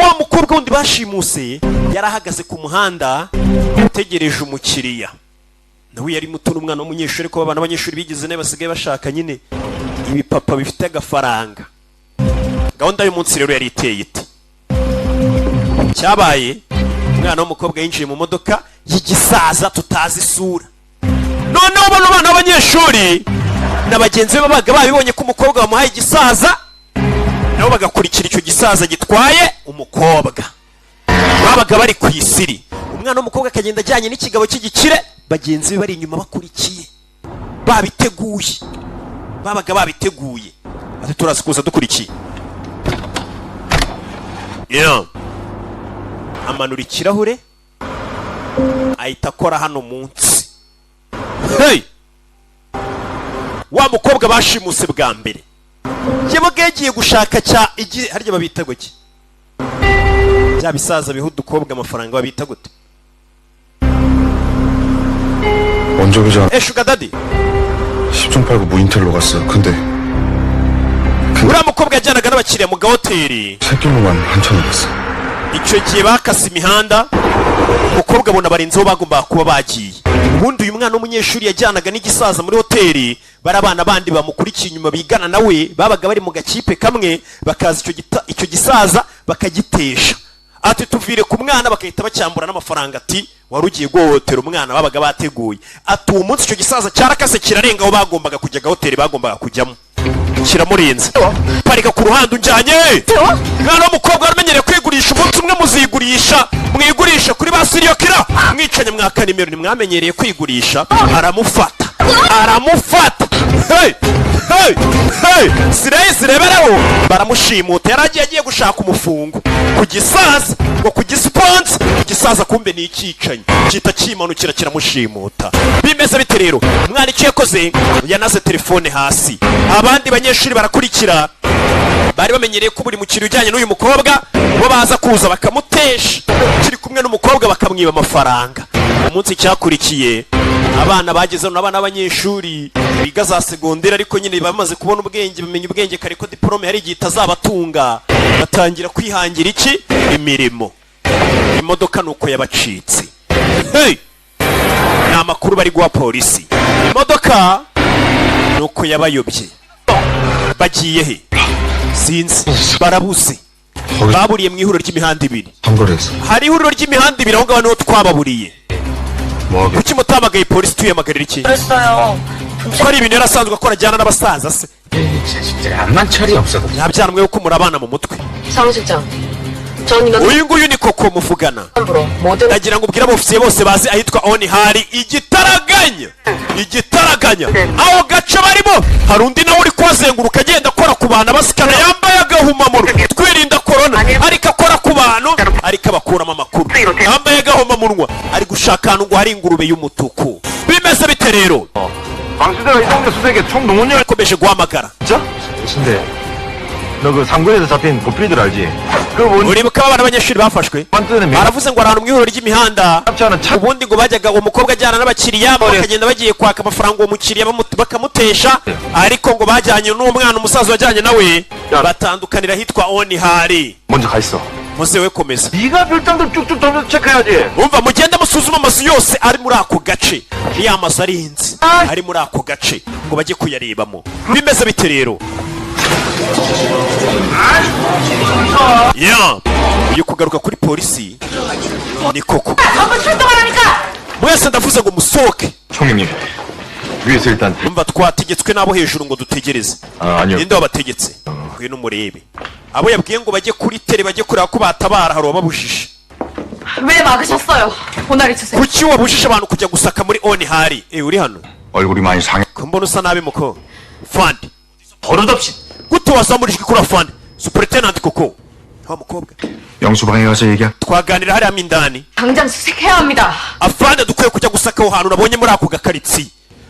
wa mukobwa wundi bashimuse yarahagaze ku muhanda utegereje umukiriya nawe yari muto n'umwana w'umunyeshuri ko abana b'abanyeshuri bigize ne basigaye bashaka nyine ibipapa bifite agafaranga gahunda y'umunsi rero yari iteye iti cyabaye umwana w'umukobwa yinjiye mu modoka y'igisaza tutazi isura noneho bano bana b'abanyeshuri na bagenzi be babaga babibonye ko umukobwa bamuhaye igisaza nabo bagakurikira icyo gisaza gitwaye umukobwa babaga bari ku isiri umwana w'umukobwa akagenda ajyanye n'ikigabo cy'igikire bagenzi be bari inyuma bakurikiye babiteguye babaga babiteguye ati turazi kuza dukurikiye amanura ikirahure ahita akora hano munsi hey wa mukobwa bashimuse bwa mbere yabaga yagiye gushaka harya babita gute bya bisaza biha udukobwa amafaranga babita gute 원조비자 슈가 다디 10종 팔고 무인텔로 갔어요. 근데 uriya mukobwa yajyanaga n'abakiriya mu gahoteli 새끼로만 한천을 봤어. icyo gihe bakase imihanda umukobwa abona barenzeho bagombaga kuba bagiye ubundi uyu mwana w'umunyeshuri yajyanaga n'igisaza muri hoteli bari abana bandi bamukurikiye inyuma bigana nawe babaga bari mu gakipe kamwe bakaza icyo gisaza bakagitesha ati tuvire ku mwana bakahita bacyambura n'amafaranga ati wari ugiye guhohotera umwana babaga bateguye ati uwo munsi icyo gisaza cyarakase kirarenga aho bagombaga kujya gahoteli bagombaga kujyamo kiramurenze parika ku ruhande unjyanye mwana w'umukobwa waramenyereye kwigurisha umunsi umwe muzigurisha mwigurisha kuri ba siriyokira mwicanye mwaka nimero ntimwamenyereye kwigurisha aramufata zirebereho baramushimuta yari agiye gushaka umufungo ku gisaza ngo ku gisiponsi igisaza kumbe ni icyicanyi cyita kimanukira kiramushimuta bimeze bite rero umwana icyo yakoze yanaze telefone hasi abandi banyeshuri barakurikira bari bamenyereye ko buri mukiriya ujyanye n'uyu mukobwa bo baza kuza bakamutesha kiri kumwe n'umukobwa bakamwiba amafaranga umunsi cyakurikiye abana bagezeho n'abana b'abanyeshuri biga za segonderi ariko nyine bamaze kubona ubwenge bamenya ubwenge kare ko diplome hari igihe itazabatunga batangira kwihangira iki imirimo imodoka nuko yabacitse hey ni amakuru bari guha polisi imodoka nuko yabayobye bagiye he sinzi barabuze baburiye mu ihuriro ry'imihanda ibiri hari ihuriro ry'imihanda ibiri aho ngaho niho twababuriye kuki mutamagaye polisi tuyamagarira iki ko ari ibintu yarasanzwe akora ajyana n'abasaza se ntabyanamwe yuko murabana mu mutwe uyu nguyu ni koko muvugana ndagira ngo ubwire abofisiye bose bazi ahitwa oni hari igitaraganya igitaraganya aho gace barimo hari undi nawe uri kuhazenguruka agenda akora ku bantu abasikana yambaye agahumamunwa twirinda korona ariko akora ku bantu ariko abakuramo amakuru yambaye agahumamunwa ari gushaka ahantu ngo hari ingurube y'umutuku bimeze bite rero 광수대가 이 동네 수색에 총 농원열 yakomeje guhamagara 진짜? 근데 너 그 상군에서 잡힌 보필이들 알지? 그 뭔... uribuka abana b'abanyeshuri bafashwe 반뜨는 매 baravuze ngo ahantu mu ihuriro ry'imihanda 합치하는 차 ubundi ngo bajyaga umukobwa ajyana n'abakiriya bakagenda bagiye kwaka amafaranga uwo mukiriya bakamutesha ariko ngo bajyanye n'umwana umusaza wajyanye nawe batandukanira hitwa Onihari 먼저 가 있어 muze we komeza 네가 별장들 쭉쭉 돌면서 체크해야지 umva mugende musuzuma amazu yose ari muri ako gace niya mazu arinze ari muri ako gace ngo bajye kuyarebamo bimeze bite rero ya iyo kugaruka kuri polisi ni koko mwese ndavuze ngo musohoke 총장님 위에서 일단 umva twategetswe n'abo hejuru ngo dutegereze 아니요 ninde wabategetse ngwino murebe abo yabwiye ngo bajye kuri tere bajye kureba ko batabara hari uwababujije 왜 막으셨어요? 보나리 주세요. kuki wabujije abantu kujya gusaka muri Onihari uri hano 얼굴이 많이 상해 ko mbona usa nabi muko fandi 버릇없이 gute wazamurijwe kuri fandi superintendent koko wa mukobwa 영수방에 가서 얘기야 twaganira hariya mindani 당장 수색해야 합니다. afande dukwiye kujya gusaka aho hantu nabonye muri ako gakaritsiye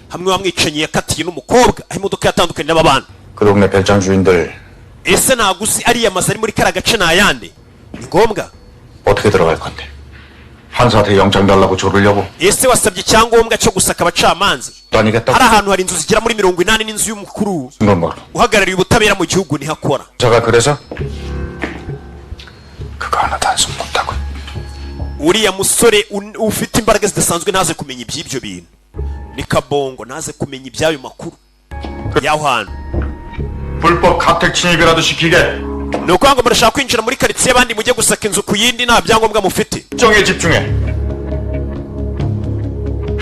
hamwe wamwicanyi yakatiye n'umukobwa aho imodoka yatandukanye n'ababana 그 동네 별장 주인들 ese nagusi ariya mazu ari muri kariya gace ni ayande ni ngombwa 어떻게 들어갈 건데 판사한테 영장 달라고 조르려고 ese wasabye icyangombwa cyo gusaka abacamanza 다니겠다 hari ahantu hari inzu zigera muri 80 n'inzu y'umukuru 넌 뭐라 uhagarariye ubutabera mu gihugu ntihakora 제가 그래서 그거 하나 단속 못하고 uriya musore ufite imbaraga zidasanzwe ntaze kumenya iby'ibyo bintu ni kabongo ntaze kumenya iby'ayo makuru y'aho hantu 불법 가택 침입이라도 시키게 ni ukuvuga ngo murashaka kwinjira muri karitsiye abandi mujye gusaka inzu ku yindi nta byangombwa mufite 정에 집중해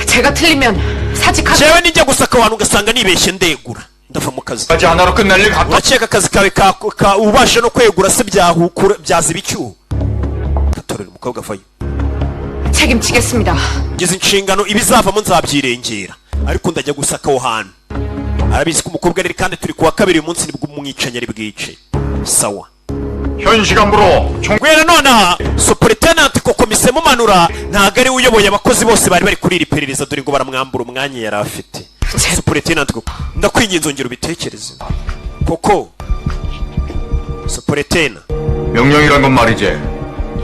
제가 틀리면 사직하게. jewe nijya gusaka abantu ugasanga nibeshye ndegura ndava mu kazi 아직 하나로 끝날 일 같아 urakeka akazi kawe ubasha no kwegura se byaziba icyuho gatorera umukobwa avayo 책임지겠습니다. ngize inshingano ibizavamo nzabyirengera ariko ndajya gusaka aho hantu arabizi ko umukobwa ari kandi turi kuwa kabiri uyu munsi nibwo umwicanyi ari bwice sawa 현 시간부로 총 ngwera nonaha superintendent ko komise mumanura ntago ari uyoboye abakozi bose bari bari kuri iri perereza dore ngo baramwambura umwanya yari afite superintendent koko ndakwinginze ongera ubitekereze koko superintendent 명령이란 건 말이지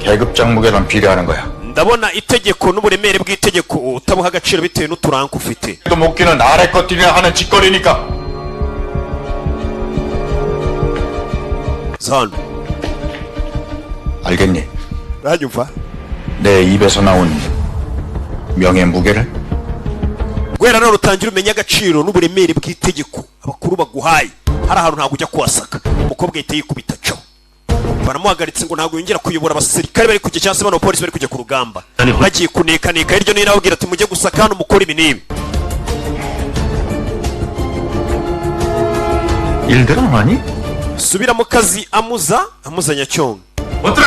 계급 장목에랑 비례하는 거야 ndabona itegeko n'uburemere bw'itegeko utabuha agaciro bitewe n'uturanka ufite 또 먹기는 아래 것들이나 하는 짓거리니까 zan 알겠니? ranyumva 내 입에서 나온 명예 무게를 gwera none utangira umenya agaciro n'uburemere bw'itegeko abakuru baguhaye hari ahantu ntabwo ujya kuhasaka umukobwa ahita yikubita cyo baramuhagaritse ngo ntabwo yongera kuyobora abasirikare bari kujya cyangwa se bano polisi bari kujya ku rugamba bagiye kunekaneka hirya no hino ababwira ati mujye gusaka hano mukora ibi n'ibi 일들은 아니? subira mu kazi amuza nyacyonga 어때?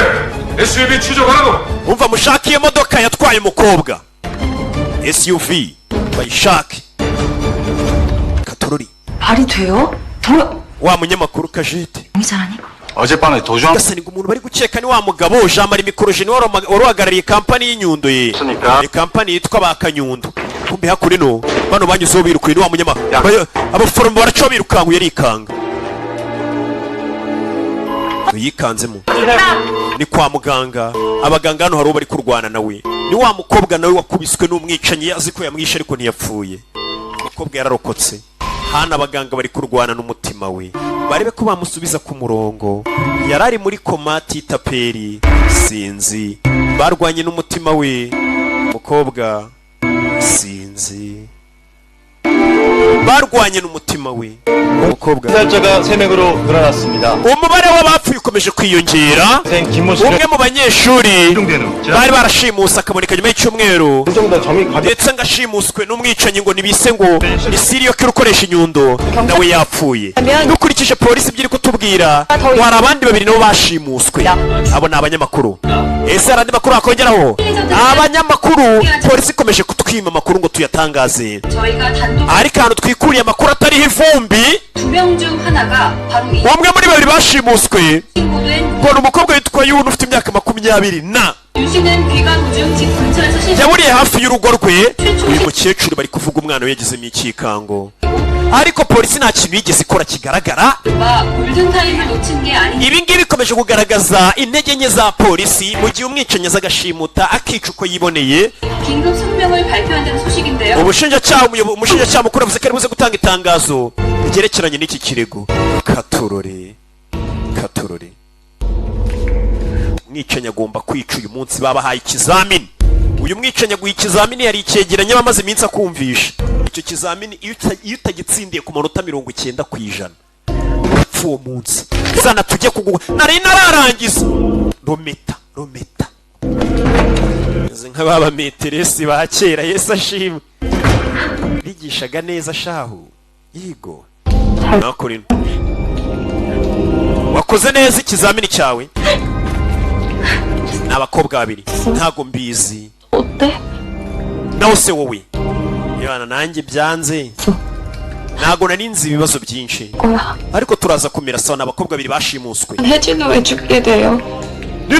SUV 추적하라고 umva mushake iyo modoka yatwaye umukobwa SUV bayishake katorori 말이 돼요? wa munyamakuru kajete 동의자라니? 어젯밤에 도주한 gasani ngo umuntu bari gukeka ni wa mugabo Jean Marie Mikorojeni wari uhagarariye kampani y'inyundo ye ni kampani yitwa bakanyundo kumbe hakuri no bano banyuzeho birukuye ni wa munyamakuru abaforomo baracaho birukanguye arikanga yikanzemo ni kwa muganga abaganga hano hari uwo bari kurwana nawe ni wa mukobwa nawe wakubiswe n'umwicanyi azi ko yamwishe ariko ntiyapfuye umukobwa yararokotse hano abaganga bari kurwana n'umutima we barebe ko bamusubiza ku murongo yari ari muri komati taperi sinzi barwanye n'umutima we umukobwa sinzi barwanye n'umutima we. umukobwa 사살자가 3명으로 늘어났습니다. umubare w'abapfuye ukomeje kwiyongera. umwe mu banyeshuri bari barashimuse akaboneka nyuma y'icyumweru ndetse ngashimuswe n'umwicanyi ngo nibise ngo ni serial killer ukoresha inyundo nawe yapfuye. dukurikije polisi ibyo iri kutubwira ngo hari abandi babiri nabo bashimuswe. abo ni abanyamakuru. ese hari andi makuru wakongeraho? abanyamakuru polisi ikomeje kutwima amakuru ngo tuyatangaze, ariko ahantu twikuriye amakuru atariho ivumbi. umwe muri babiri bashimuswe ngo ni umukobwa witwa Yun ufite imyaka 20 na yaburiye hafi y'urugo rwe. uyu mukecuru bari kuvuga umwana we yagizemo ikikango, ariko polisi nta kintu yigeze ikora kigaragara. ibi ngibi bikomeje kugaragaza intege nke za polisi mu gihe umwicanyi aza agashimuta akica uko yiboneye. umushinjacyaha mukuru avuze ko ari buze gutanga itangazo ryerekeranye n'iki kirego. Katorore umwicanyi agomba kwica uyu munsi. babahaye ikizamini. uyu mwicanyi aguha ikizamini yari icyegeranyo bamaze iminsi akumvisha. icyo kizamini iyo utagitsindiye ku manota 90% upfa uwo munsi. zana tujye kuguha nari nararangiza. rometa nk'ababa meteresi ba kera. Yesu ashimwe. bigishaga neza shahu. yigo nakorino wakoze neza ikizamini cyawe. n'abakobwa babiri ntago mbizi nawe se wowe. yana nanjye byanze ntago nari nzi ibibazo byinshi, ariko turaza kumira sawa. n'abakobwa babiri bashimuswe.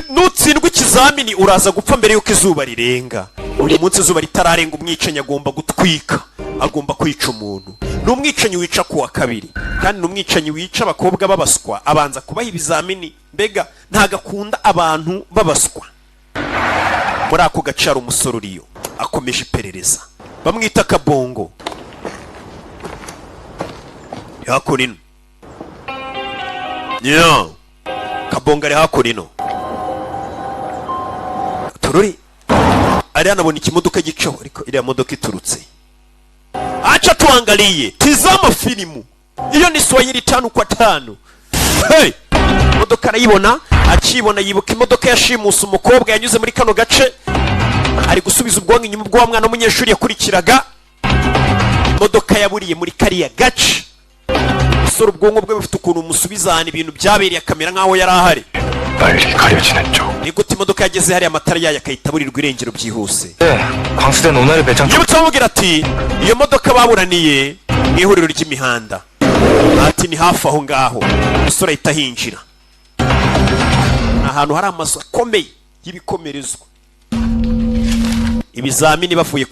nutsindwa ikizamini uraza gupfa mbere yuko izuba rirenga. uyu munsi izuba ritararenga umwicanyi agomba gutwika, agomba kwica umuntu. ni umwicanyi wica kuwa kabiri, kandi ni umwicanyi wica abakobwa babaswa. abanza kubaha ibizamini. mbega ntagakunda abantu babaswa. muri ako gace hari umusore uriyo akomeje iperereza, bamwita Kabongo. hakurino Kabongo ari hakurino. tururi ari anabona ikimodoka gicaho, ariko iriya modoka iturutse. acha tuangaliye, tizama filimu iyo ni Swahili 5 kwa 5. hey! modoka arayibona, akibona yibuka imodoka yashimusa umukobwa yanyuze muri kano gace. ari gusubiza ubwonko inyuma bw'uwo mwana w'umunyeshuri yakurikiraga. modoka yaburiye muri kariya gace. sura ubwonko bwe bufite ukuntu umusubiza ahantu ibintu byabereye akamera nk'aho yari ahari. ni gute imodoka yageze hariya amatara yayo akahita aburirwa irengero byihuse. yibutse bamubwira ati iyo modoka baburaniye mu ihuriro ry'imihanda. ati ni hafi aho ngaho. umusore ahita ahinjira. ni ahantu hari amazu akomeye y'ibikomerezwa. ibizamini bavuye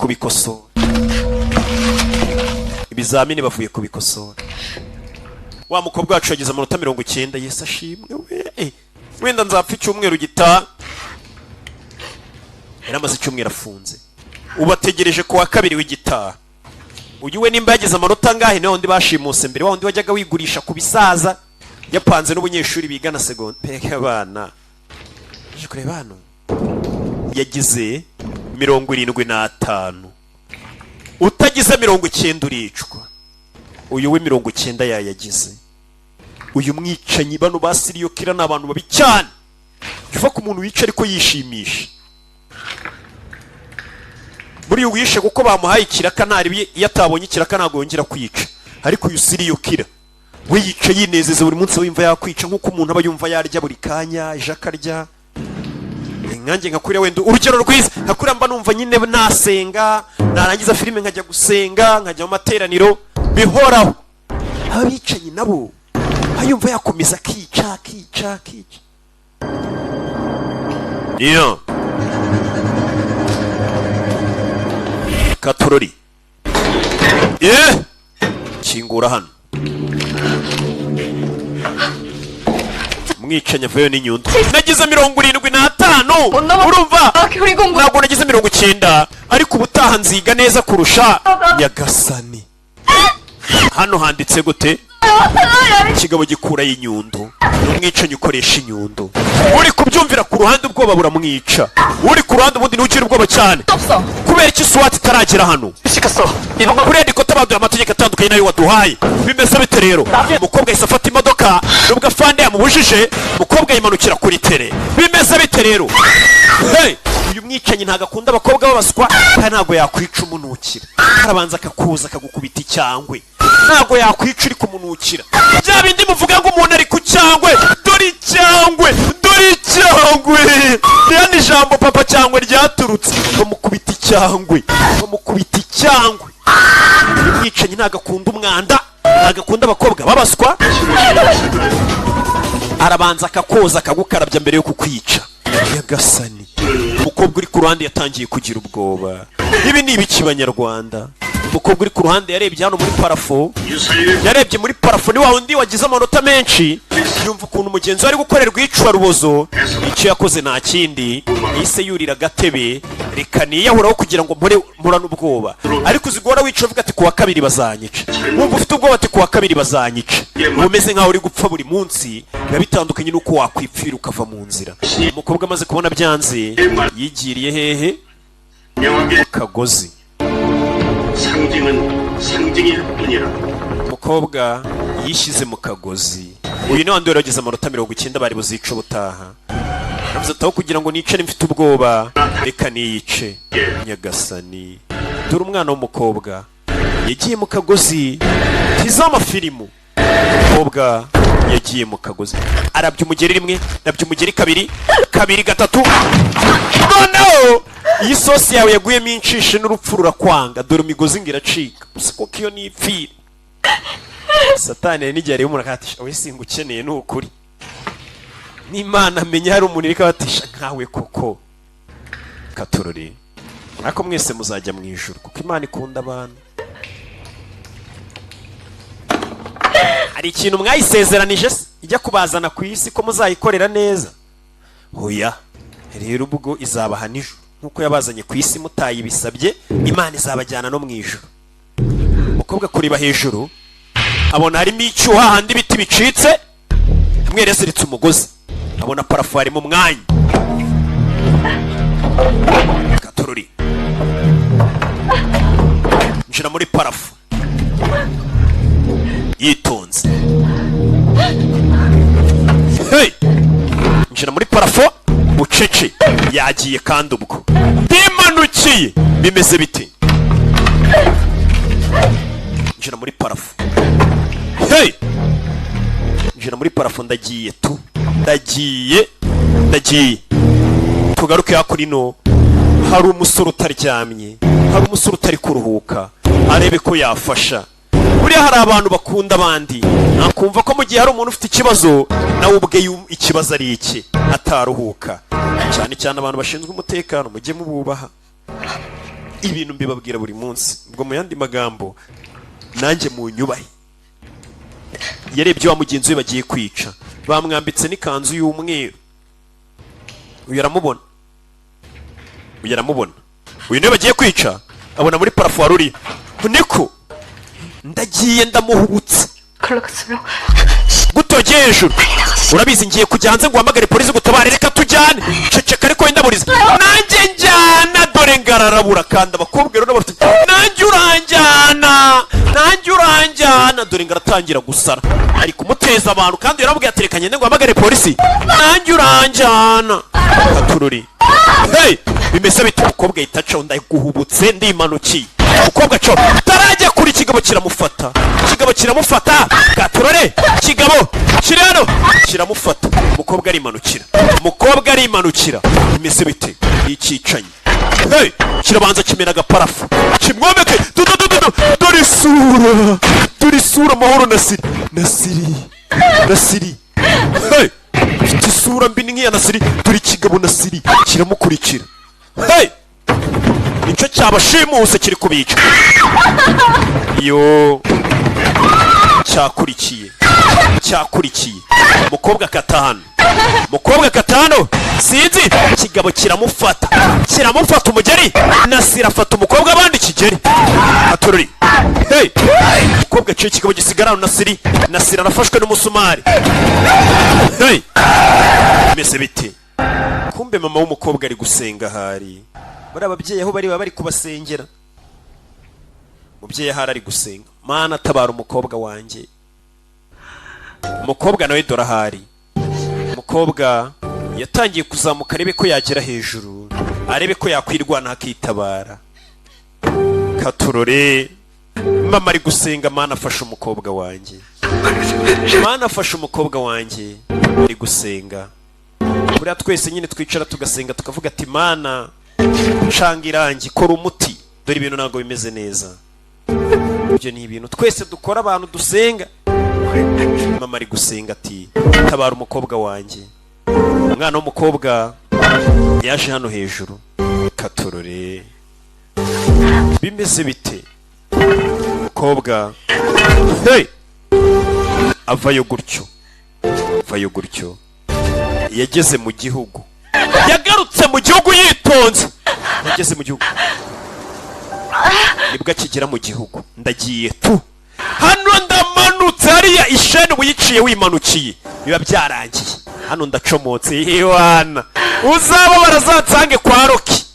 kubikosora. wa mukobwa wacu yagize amanota 90. Yesu ashimwe we. wenda nzapfa icyumweru gitaha. yaramaze icyumweru afunze. ubategereje kuwa kabiri w'igitaha. uyu we nimba yagize amanota angahe naho ndi bashimuse mbere. wa wundi wajyaga wigurisha ku bisaza yapanze n'ubunyeshuri bigana secondaire abana. je kureba hano yagize 75. utagize 90 uricwa. uyu we 90 yayagize. uyu mwicanyi bano basiriyo kira n'abantu babi cyane. uva ku muntu wica ariko yishimisha. muri uyu wishe kuko bamuhaye ikiraka ntari yatabonye ikiraka ntago yongera kwica. ariko uyu siriyo kira we yica yinezeza buri munsi wimva yakwica nkuko umuntu aba yumva yarya buri kanya ejo akarya. nkanjye nkakuriya wenda urugero rwiza nkakuriya mba numva nyine nasenga, narangiza filime nkajya gusenga, nkajya mu materaniro bihoraho. abicanyi nabo ayumva yakomeza kica. iyo Katorori kingura hano. umwicanyi avayo n'inyundo. nagize 75. urumva ntabwo nagize 90, ariko ubutaha nziga neza kurusha Nyagasani. hano handitse gute? ikigabo gikura y'inyundo. umwicanyi ukoresha inyundo. uri kubyumvira ku ruhande ubwoba buramwica. uri ku ruhande ubundi ntugira ubwoba cyane. kubera iki swat itaragera hano buriya ndikota baduha amategeko atandukanye nayo waduhaye bimeze bite rero umukobwa yahise afata imodoka nubwo afande yamubujije umukobwa yimanukira kuri tere bimeze bite rero hey uyu mwicanyi ntago akunda abakobwa b'abaswa kandi ntago yakwica umunukira arabanza akakuza akagukubita icyangwe ntago yakwica uri kumunukira bya bindi muvuga ngo umuntu ari ku cyangwe dore icyangwe rya ni ijambo papa cyangwe ryaturutse bamukubita icyangwe uyu mwicanyi ntago akunda umwanda ntago akunda abakobwa b'abaswa arabanza akakoza akagukarabya mbere yo kukwica Nyagasani umukobwa uri ku ruhande yatangiye kugira ubwoba ibi ni ibiki banyarwanda umukobwa uri ku ruhande yarebye hano muri parafo yarebye muri parafo ni wa wundi wagize amanota menshi yumva ukuntu umugenzi wari gukorerwa iyicwa rubozo icyo yakoze nta kindi yise yurira agatebe reka niyahuraho kugira ngo murane ubwoba ariko uzigora wica uvuga ati kuwa kabiri bazanyica wumva ufite ubwoba ati kuwa kabiri bazanyica umeze nkaho uri gupfa buri munsi biba bitandukanye n'uko wakwipfira ukava mu nzira umukobwa amaze kubona byanze yigiriye hehe mu kagozi umukobwa yishyize mu kagozi uyu ni wandi wageze amanota 90 bari buzica ubutaha navuze ataho kugira ngo nicare mfite ubwoba reka niyice Nyagasani dore umwana w'umukobwa yagiye mu kagozi tiza amafilimu umukobwa yagiye mu kagozi arabya umugeri rimwe nabya umugeri kabiri gatatu noneho iyi sosi yawe yaguyemo inshishi n'urupfu rurakwanga dore imigozi ngo iracika gusa koko iyo ni ipfira satani n'igihe areba umuntu akatisha we singa ukeneye ni ukuri n'Imana amenya hari umuntu iri kabatisha nkawe koko katurore ariko mwese muzajya mu ijuru kuko Imana ikunda abantu hari ikintu mwayisezeranije ijya kubazana ku isi ko muzayikorera neza hoya rero ubwo izabaha nijoro nkuko yabazanye ku isi mutayibisabye Imana izabajyana no mu ijuru umukobwa kureba hejuru abona harimo icyuha handi ibiti bicitse hamwe yaziritse umugozi abona parafo hari mu mwanya katururi njira muri parafo yitonze hey njira muri parafo bucece yagiye kandi ubwo ndimanukiye bimeze bite njira muri parafo hey njira muri parafo ndagiye tugaruke hakurino hari umusore utaryamye hari umusore utari kuruhuka arebe ko yafasha buriya hari abantu bakunda abandi nakumva ko mu gihe hari umuntu ufite ikibazo nawe ubwe ikibazo ari iki ataruhuka cyane cyane abantu bashinzwe umutekano mujye mububaha ibintu mbibabwira buri munsi ubwo mu yandi magambo nanjye mu nyubahe yarebye wa mugenzi we bagiye kwica bamwambitse n'ikanzu y'umweru uyu aramubona uyu niwe bagiye kwica abona muri parafo waruri niko ndagiye ndamuhubutse gutogeye hejuru urabizi ngiye kujya hanze ngo uhamagare polisi gutabare reka tujyane ceceka ariko wendaburiza nanjye njyana dore ngararabura kandi abakobwa rero bafite nanjye uranjyana dore ngaratangira gusara ari kumuteza abantu kandi yaramubwiye ati reka ngende ngo uhamagare polisi nanjye uranjyana katururi hey bimeze bite umukobwa yitaca ndaguhubutse ndimanukiye umukobwa cyo tarajya kuri kigabo kiramufata gaturore kigabo kirano kiramufata umukobwa arimanukira bimeze bite yicicanye hey kirabanza kimena agaparafu kimwomeke dore isura mahoro nasiri hey ifite isura mbi nk'iya nasiri dore kigabo nasiri kiramukurikira hey nicyo cyabashimuse kiri kubica yo cyakurikiye umukobwa katano sinzi kigabo kiramufata umugeri nasira afata umukobwa abandi kigeri atururi hey umukobwa cyo kigabo gisigara nasira arafashwe n'umusumari hey mese biti kumbe mama w'umukobwa ari gusenga hari bari ababyeyi aho bari baba bari kubasengera. Umubyeyi ahari ari gusenga, Mana tabara umukobwa wanjye. Umukobwa nawe dore ahari. Umukobwa yatangiye kuzamuka arebe ko yagera hejuru, arebe ko yakwirwana akitabara. Katurore, mama ari gusenga, Mana afasha umukobwa wanjye. Mana afasha umukobwa wanjye, ari gusenga. Buriya twese nyine twicara tugasenga tukavuga ati Mana canga irangi, kora umuti, dore ibintu ntabwo bimeze neza. Ibyo ni ibintu twese dukora, abantu dusenga. Mama ari gusenga ati tabara umukobwa wanjye. Umwana w'umukobwa yaje hano hejuru. Katurore, bimeze bite? Umukobwa hey avayo gutyo, avayo gutyo, yageze mu gihugu, yagarutse mu gihugu yitonze. Yageze mu gihugu, nibwo akigera mu gihugu. Ndagiye tu hano, ndamanutse hariya isheni wiyiciye wimanukiye, biba byarangiye. Hano ndacomotse Yohana, uzaba barazatsange kwa Roki.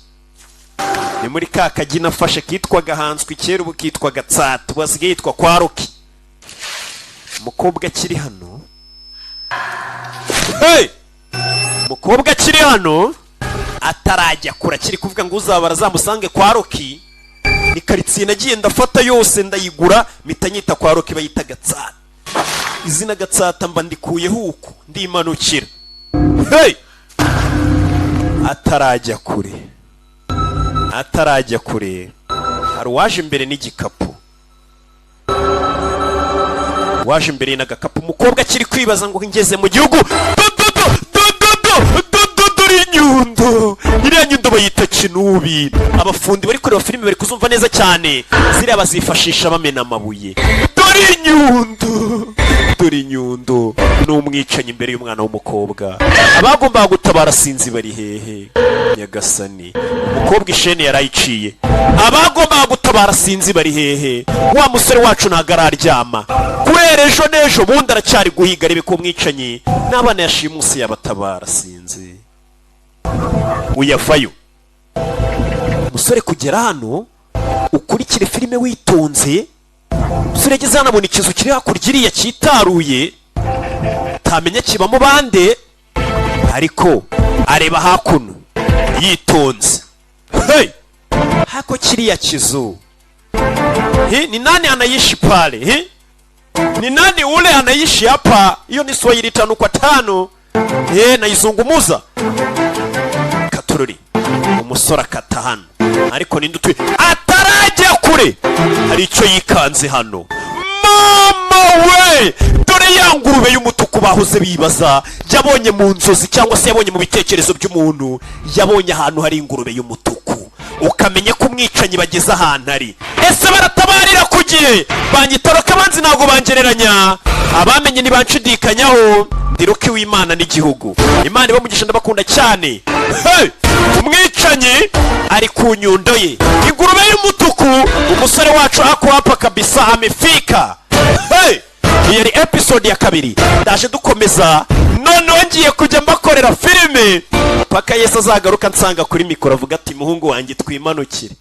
Ni muri ka kagi nafashe kitwaga Hanswe, kera ubu kitwaga Tsata, basigaye yitwa kwa Roki. Umukobwa akiri hano, hey! Umukobwa akiri hano atarajya kura, kiri kuvuga ngo uzaba barazamusange kwa Roki. Ni karitsiye nagiye ndafata yose ndayigura, mpita nyita kwa Roki, bayita Gatsata. Izina Gatsata mba ndikuyeho uko ndimanukira. Hey! Atarajya kure, atarajya kure, hari uwaje imbere n'igikapu, waje imbere n'agakapu. Umukobwa akiri kwibaza ngo ngeze mu gihugu, Nyundo, iriya Nyundo bayita Kinubi. Abafundi bari kureba filime bari kuzumva neza cyane, ziriya bazifashisha bamena amabuye. Dore Nyundo, dore Nyundo ni umwicanyi imbere y'umwana w'umukobwa. Abagombaga gutabara sinzi bari hehe Nyagasani. Umukobwa isheni yarayiciye, abagombaga gutabara sinzi bari hehe. Wa musore wacu ntago araryama, kubera ejo n'ejo bundi aracyari guhiga arebe ko umwicanyi n'abana yashimuse yabatabara sinzi. Uyavayo musore, kugera hano ukurikire filime witonze. Musore yageze hano abona ikizu kiri hakurya iriya cyitaruye, tamenya kibamo bande, ariko areba hakuno yitonze. Hey! Hako kiriya kizu, ni nani anaishi pale? Ni nani ule anaishi hapa? Hiyo ni Swahili 5 kwa 5. Naizungumuza. Katururi, umusore akata hano, ariko ninde utwe atarajya kure, hari icyo yikanze hano. Mama we, dore ya ngurube y'umutuku bahoze bibaza, yabonye mu nzozi cyangwa se yabonye mu bitekerezo by'umuntu. Yabonye ahantu hari ingurube y'umutuku, ukamenye ko umwicanyi bageze ahantu ari. Ese baratabarira ku gihe? Banyitoroka banzi ntabwo bangereranya, abamenye ntibanshidikanyaho. Ndi Roki w'Imana n'igihugu. Imana ibamugisha, ndabakunda cyane. Hey! Umwicanyi ari ku Nyundo ye, ingurube y'umutuku. Umusore wacu hakuhapa kabisa amefika. Hey! Iyi yari episode ya 2. Ndaje dukomeza, noneho ngiye kujya mbakorera filime paka Yesu azagaruka nsanga kuri mikoro avuga ati muhungu wanjye twimanukire.